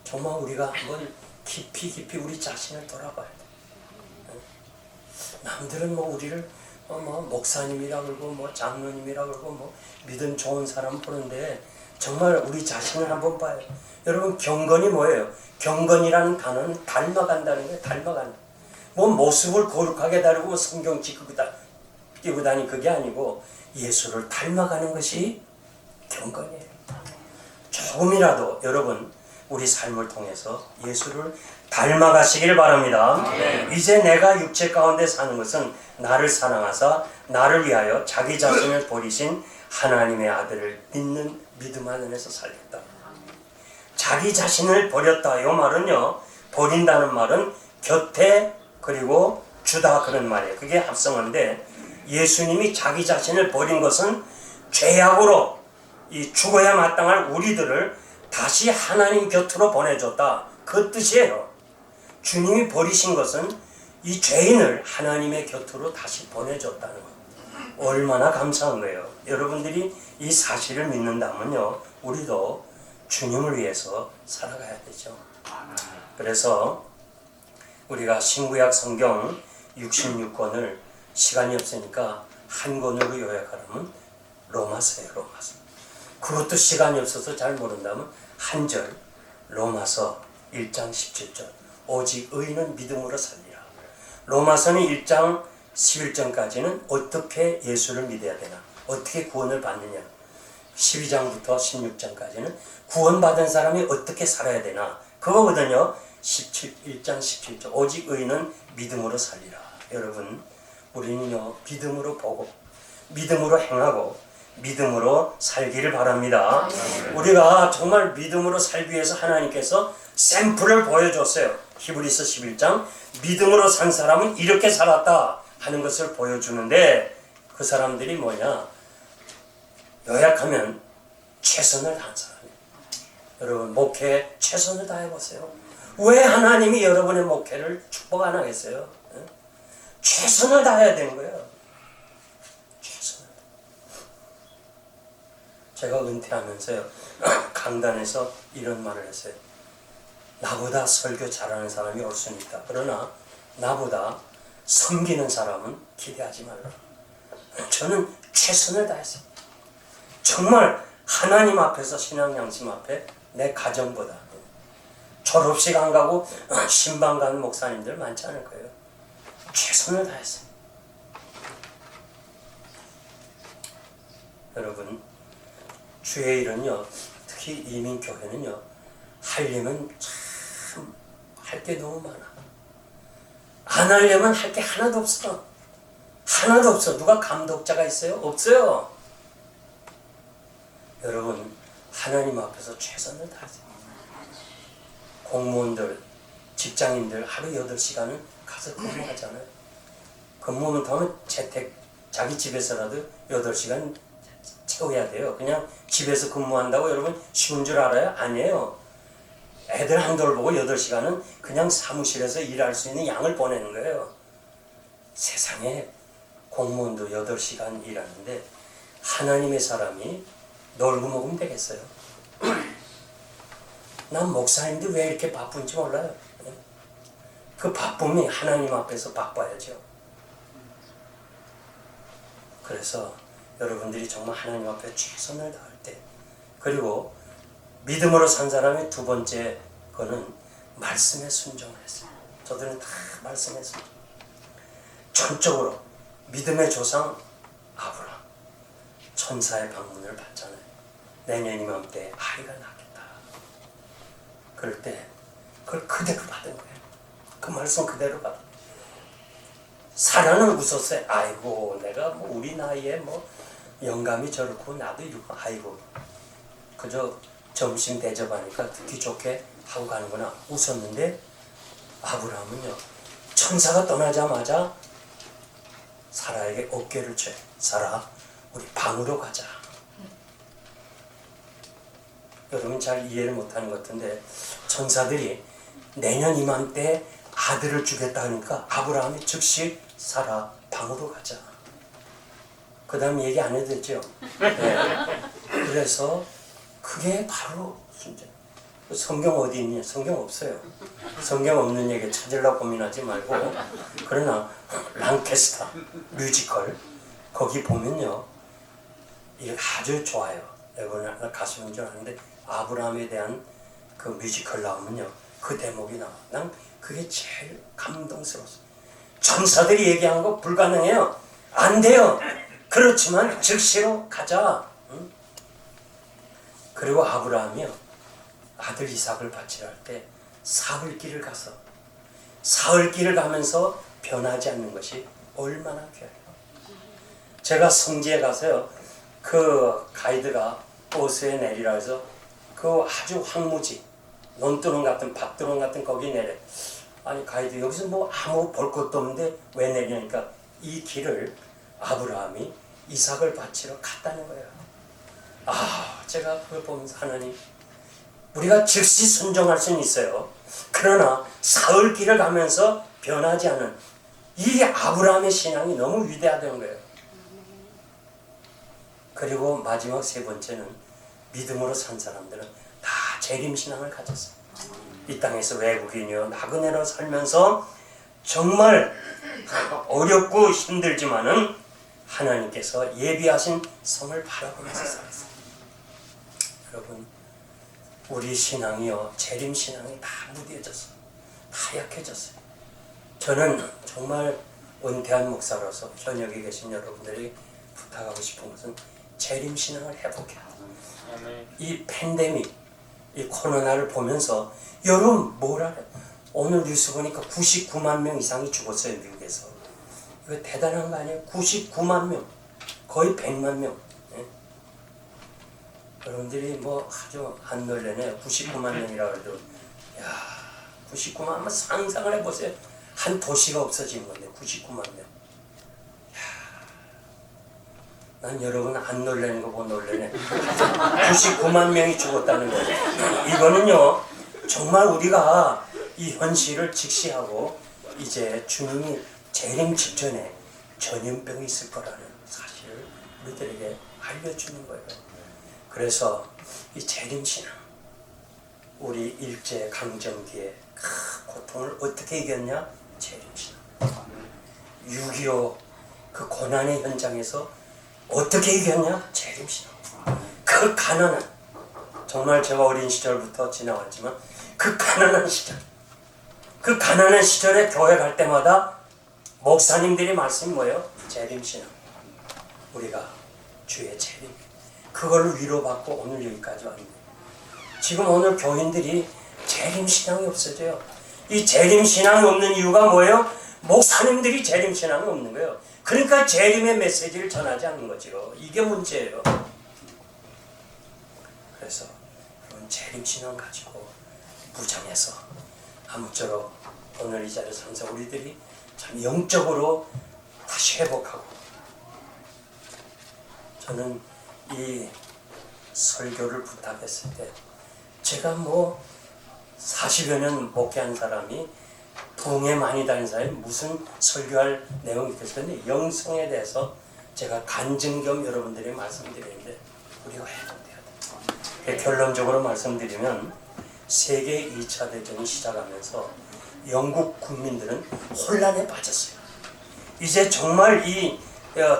정말 우리가 한번 깊이 우리 자신을 돌아봐야 돼. 남들은 우리를 목사님이라 그러고 장로님이라 그러고 믿음 좋은 사람 보는데 정말 우리 자신을 한번 봐요. 여러분 경건이 뭐예요? 경건이라는 단어는 닮아간다는 거예요. 닮아간다. 모습을 거룩하게 다루고 성경 끼고 다니 그게 아니고 예수를 닮아가는 것이 경건이에요. 조금이라도 여러분 우리 삶을 통해서 예수를 닮아가시길 바랍니다. 이제 내가 육체 가운데 사는 것은 나를 사랑하사 나를 위하여 자기 자신을 버리신 하나님의 아들을 믿는 믿음 안에서 살겠다. 자기 자신을 버렸다. 이 말은요, 버린다는 말은 곁에 그리고 주다 그런 말이에요. 그게 합성어인데 예수님이 자기 자신을 버린 것은 죄악으로 이 죽어야 마땅할 우리들을 다시 하나님 곁으로 보내줬다. 그 뜻이에요. 주님이 버리신 것은 이 죄인을 하나님의 곁으로 다시 보내줬다는 것. 얼마나 감사한 거예요. 여러분들이 이 사실을 믿는다면요, 우리도 주님을 위해서 살아가야 되죠. 그래서 우리가 신구약 성경 66권을 시간이 없으니까 한 권으로 요약하려면 로마서예요. 로마서. 그것도 시간이 없어서 잘 모른다면 한 절 로마서 1장 17절 오직 의인은 믿음으로 살리라. 로마서는 1장 11절까지는 어떻게 예수를 믿어야 되나, 어떻게 구원을 받느냐, 12장부터 16장까지는 구원받은 사람이 어떻게 살아야 되나 그거거든요. 1장 17절 오직 의인은 믿음으로 살리라. 여러분 우리는요 믿음으로 보고 믿음으로 행하고 믿음으로 살기를 바랍니다. 우리가 정말 믿음으로 살기 위해서 하나님께서 샘플을 보여줬어요. 히브리서 11장 믿음으로 산 사람은 이렇게 살았다 하는 것을 보여주는데 그 사람들이 뭐냐, 요약하면 최선을 다한 사람이에요. 여러분 목회에 최선을 다해보세요. 왜 하나님이 여러분의 목회를 축복 안 하겠어요? 최선을 다해야 되는 거예요. 최선을. 제가 은퇴하면서요 강단에서 이런 말을 했어요. 나보다 설교 잘하는 사람이 올 수는 있다. 그러나 나보다 섬기는 사람은 기대하지 말라. 저는 최선을 다했어요. 정말 하나님 앞에서 신앙 양심 앞에 내 가정보다 졸업식 안 가고 신방 가는 목사님들 많지 않을 거예요. 최선을 다했어요. 여러분 주의 일은요, 특히 이민교회는요, 하려면 참 할 게 너무 많아. 안 하려면 할 게 하나도 없어. 하나도 없어. 누가 감독자가 있어요? 없어요. 여러분 하나님 앞에서 최선을 다하세요. 공무원들, 직장인들 하루 8시간은 가서 근무하잖아요. 근무하면 더는 재택, 자기 집에서라도 8시간 채워야 돼요. 그냥 집에서 근무한다고 여러분 쉬운 줄 알아요? 아니에요. 애들 한돌 보고 8시간은 그냥 사무실에서 일할 수 있는 양을 보내는 거예요. 세상에 공무원도 8시간 일하는데 하나님의 사람이 놀고 먹으면 되겠어요? 난 목사님들 왜 이렇게 바쁜지 몰라요. 그 바쁨이 하나님 앞에서 바빠야죠. 그래서 여러분들이 정말 하나님 앞에 최선을 다할 때, 그리고 믿음으로 산 사람의 두 번째 거는 말씀에 순종을 했어요. 저들은 다 말씀에 순종. 전적으로 믿음의 조상 아브라함, 천사의 방문을 받잖아요. 내년 이맘때 아이가 낳겠다. 그럴 때 그걸 그대로 받은 거예요. 그 말씀 그대로 받은 거예요. 사라는 웃었어요. 아이고, 내가 뭐 우리 나이에 뭐 영감이 저렇고 나도 이러고, 아이고, 그저 점심 대접하니까 듣기 좋게 하고 가는구나 웃었는데, 아브라함은요, 천사가 떠나자마자 사라에게 어깨를 쳐요. 사라, 우리 방으로 가자. 여러분 잘 이해를 못하는 것 같은데, 천사들이 내년 이맘때 아들을 주겠다 하니까 아브라함이 즉시 사라, 방으로 가자. 그 다음 얘기 안 해도 되죠. 네. 그래서 그게 바로 순종. 성경 어디 있냐? 성경 없어요. 성경 없는 얘기 찾으려고 고민하지 말고. 그러나 랑캐스터 뮤지컬 거기 보면요, 이게 아주 좋아요. 여러분 가수인 줄 아는데 아브라함에 대한 그 뮤지컬 나오면요, 그 대목이 나와. 난 그게 제일 감동스러웠어. 천사들이 얘기한 거 불가능해요. 안 돼요. 그렇지만 즉시로 가자. 응? 그리고 아브라함이요, 아들 이삭을 바치려 할 때 사흘길을 가서, 사흘길을 가면서 변하지 않는 것이 얼마나 귀해요. 제가 성지에 가서요, 그 가이드가 버스에 내리라 해서 그 아주 황무지 논두렁 같은 밭두렁 같은 거기 내려. 아니 가이드, 여기서 뭐 아무 볼 것도 없는데 왜 내리니까 이 길을 아브라함이 이삭을 바치러 갔다는 거예요. 아, 제가 그걸 보면서 하나님, 우리가 즉시 순종할 수는 있어요. 그러나 사흘 길을 가면서 변하지 않은 이 아브라함의 신앙이 너무 위대하다는 거예요. 그리고 마지막 세 번째는 믿음으로 산 사람들은 다 재림신앙을 가졌어요. 이 땅에서 외국인이요 나그네로 살면서 정말 어렵고 힘들지만은 하나님께서 예비하신 성을 바라보면서 살았어요. 여러분, 우리 신앙이요, 재림신앙이 다 무뎌졌어요. 다 약해졌어요. 저는 정말 은퇴한 목사로서 현역에 계신 여러분들이 부탁하고 싶은 것은 재림신앙을 회복해야 돼요. 이 팬데믹, 이 코로나를 보면서 여러분 뭐라 그래? 오늘 뉴스 보니까 99만 명 이상이 죽었어요, 미국에서. 이거 대단한 거 아니에요? 99만 명, 거의 100만 명. 예? 여러분들이 뭐 아주 안 놀래네요. 99만 명이라고 해도, 야, 99만, 한번 상상을 해보세요. 한 도시가 없어진 건데 99만 명. 난 여러분 안 놀라는 거 보고 놀라네. 99만 명이 죽었다는 거예요. 이거는요, 정말 우리가 이 현실을 직시하고 이제 주님이 재림 직전에 전염병이 있을 거라는 사실을 우리들에게 알려주는 거예요. 그래서 이 재림신앙, 우리 일제 강점기의 고통을 어떻게 이겼냐? 재림신앙. 6.25 그 고난의 현장에서 어떻게 이겼냐? 재림신앙. 그 가난한, 정말 제가 어린 시절부터 지나왔지만 그 가난한 시절, 그 가난한 시절에 교회 갈 때마다 목사님들이 말씀이 뭐예요? 재림신앙. 우리가 주의 재림, 그걸로 위로받고 오늘 여기까지 왔는데, 지금 오늘 교인들이 재림신앙이 없어져요. 이 재림신앙이 없는 이유가 뭐예요? 목사님들이 재림신앙이 없는 거예요. 그러니까 재림의 메시지를 전하지 않는 거죠. 이게 문제예요. 그래서 그런 재림신앙 가지고 무장해서 아무쪼록 오늘 이 자리에 서면서 우리들이 참 영적으로 다시 회복하고, 저는 이 설교를 부탁했을 때 제가 뭐 40여 년 목회한 사람이 부흥에 많이 다닌 사람이 무슨 설교할 내용이 있겠는데 영성에 대해서 제가 간증 겸 여러분들이 말씀드리는데 우리가 회복돼야 돼. 결론적으로 말씀드리면 세계 2차 대전이 시작하면서 영국 국민들은 혼란에 빠졌어요. 이제 정말 이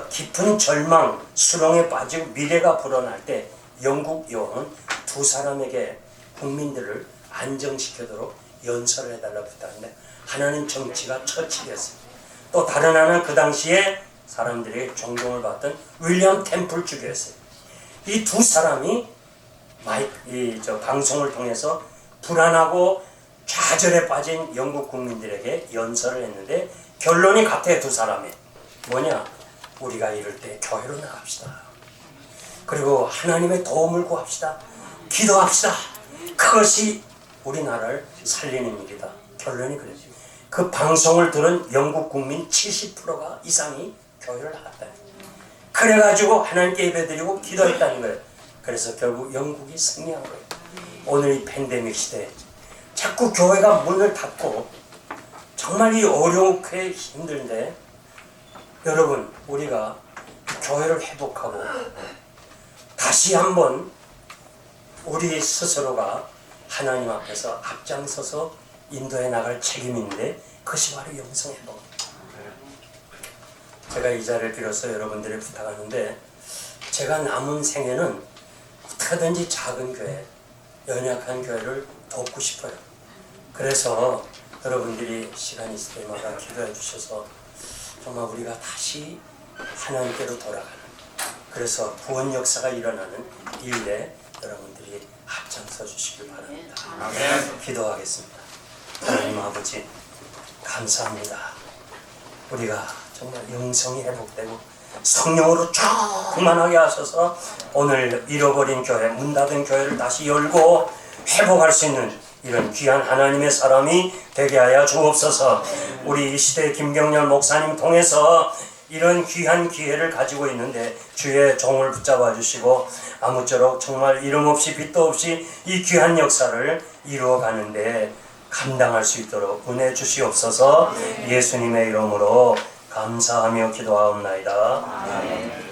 깊은 절망, 수렁에 빠지고 미래가 불어날 때 영국 여왕은 두 사람에게 국민들을 안정시키도록 연설을 해달라고 부탁했는데 하나는 정치가 처치됐어요. 또 다른 하나는 그 당시에 사람들이 존경을 받던 윌리엄 템플 주교였어요. 이 두 사람이 방송을 통해서 불안하고 좌절에 빠진 영국 국민들에게 연설을 했는데 결론이 같아요. 두 사람이 뭐냐? 우리가 이럴 때 교회로 나갑시다. 그리고 하나님의 도움을 구합시다. 기도합시다. 그것이 우리나라를 살리는 일이다. 결론이 그랬죠. 그 방송을 들은 영국 국민 70% 이상이 교회를 나갔다. 그래가지고 하나님께 예배드리고 기도했다는 거예요. 그래서 결국 영국이 승리한 거예요. 오늘 이 팬데믹 시대에 자꾸 교회가 문을 닫고 정말 이 어렵게 힘든데 여러분 우리가 교회를 회복하고 다시 한번 우리 스스로가 하나님 앞에서 앞장서서 인도해 나갈 책임이 있는데 그것이 바로 영성 회복입니다. 제가 이 자리를 빌어서 여러분들이 부탁하는데 제가 남은 생에는 어떻게든지 작은 교회, 연약한 교회를 돕고 싶어요. 그래서 여러분들이 시간 있을 때마다 기도해 주셔서 정말 우리가 다시 하나님께로 돌아가는 그래서 구원 역사가 일어나는 일에 여러분들이 앞장서 주시길 바랍니다. 아멘. 기도하겠습니다. 하나님 아버지 감사합니다. 우리가 정말 영성이 회복되고 성령으로 충만하게 하셔서 오늘 잃어버린 교회, 문 닫은 교회를 다시 열고 회복할 수 있는 이런 귀한 하나님의 사람이 되게 하여 주옵소서. 우리 이 시대 김경렬 목사님 통해서 이런 귀한 기회를 가지고 있는데 주의 종을 붙잡아 주시고 아무쪼록 정말 이름 없이 빛도 없이 이 귀한 역사를 이루어 가는데 감당할 수 있도록 은혜 주시옵소서. 예수님의 이름으로 감사하며 기도하옵나이다. 아멘.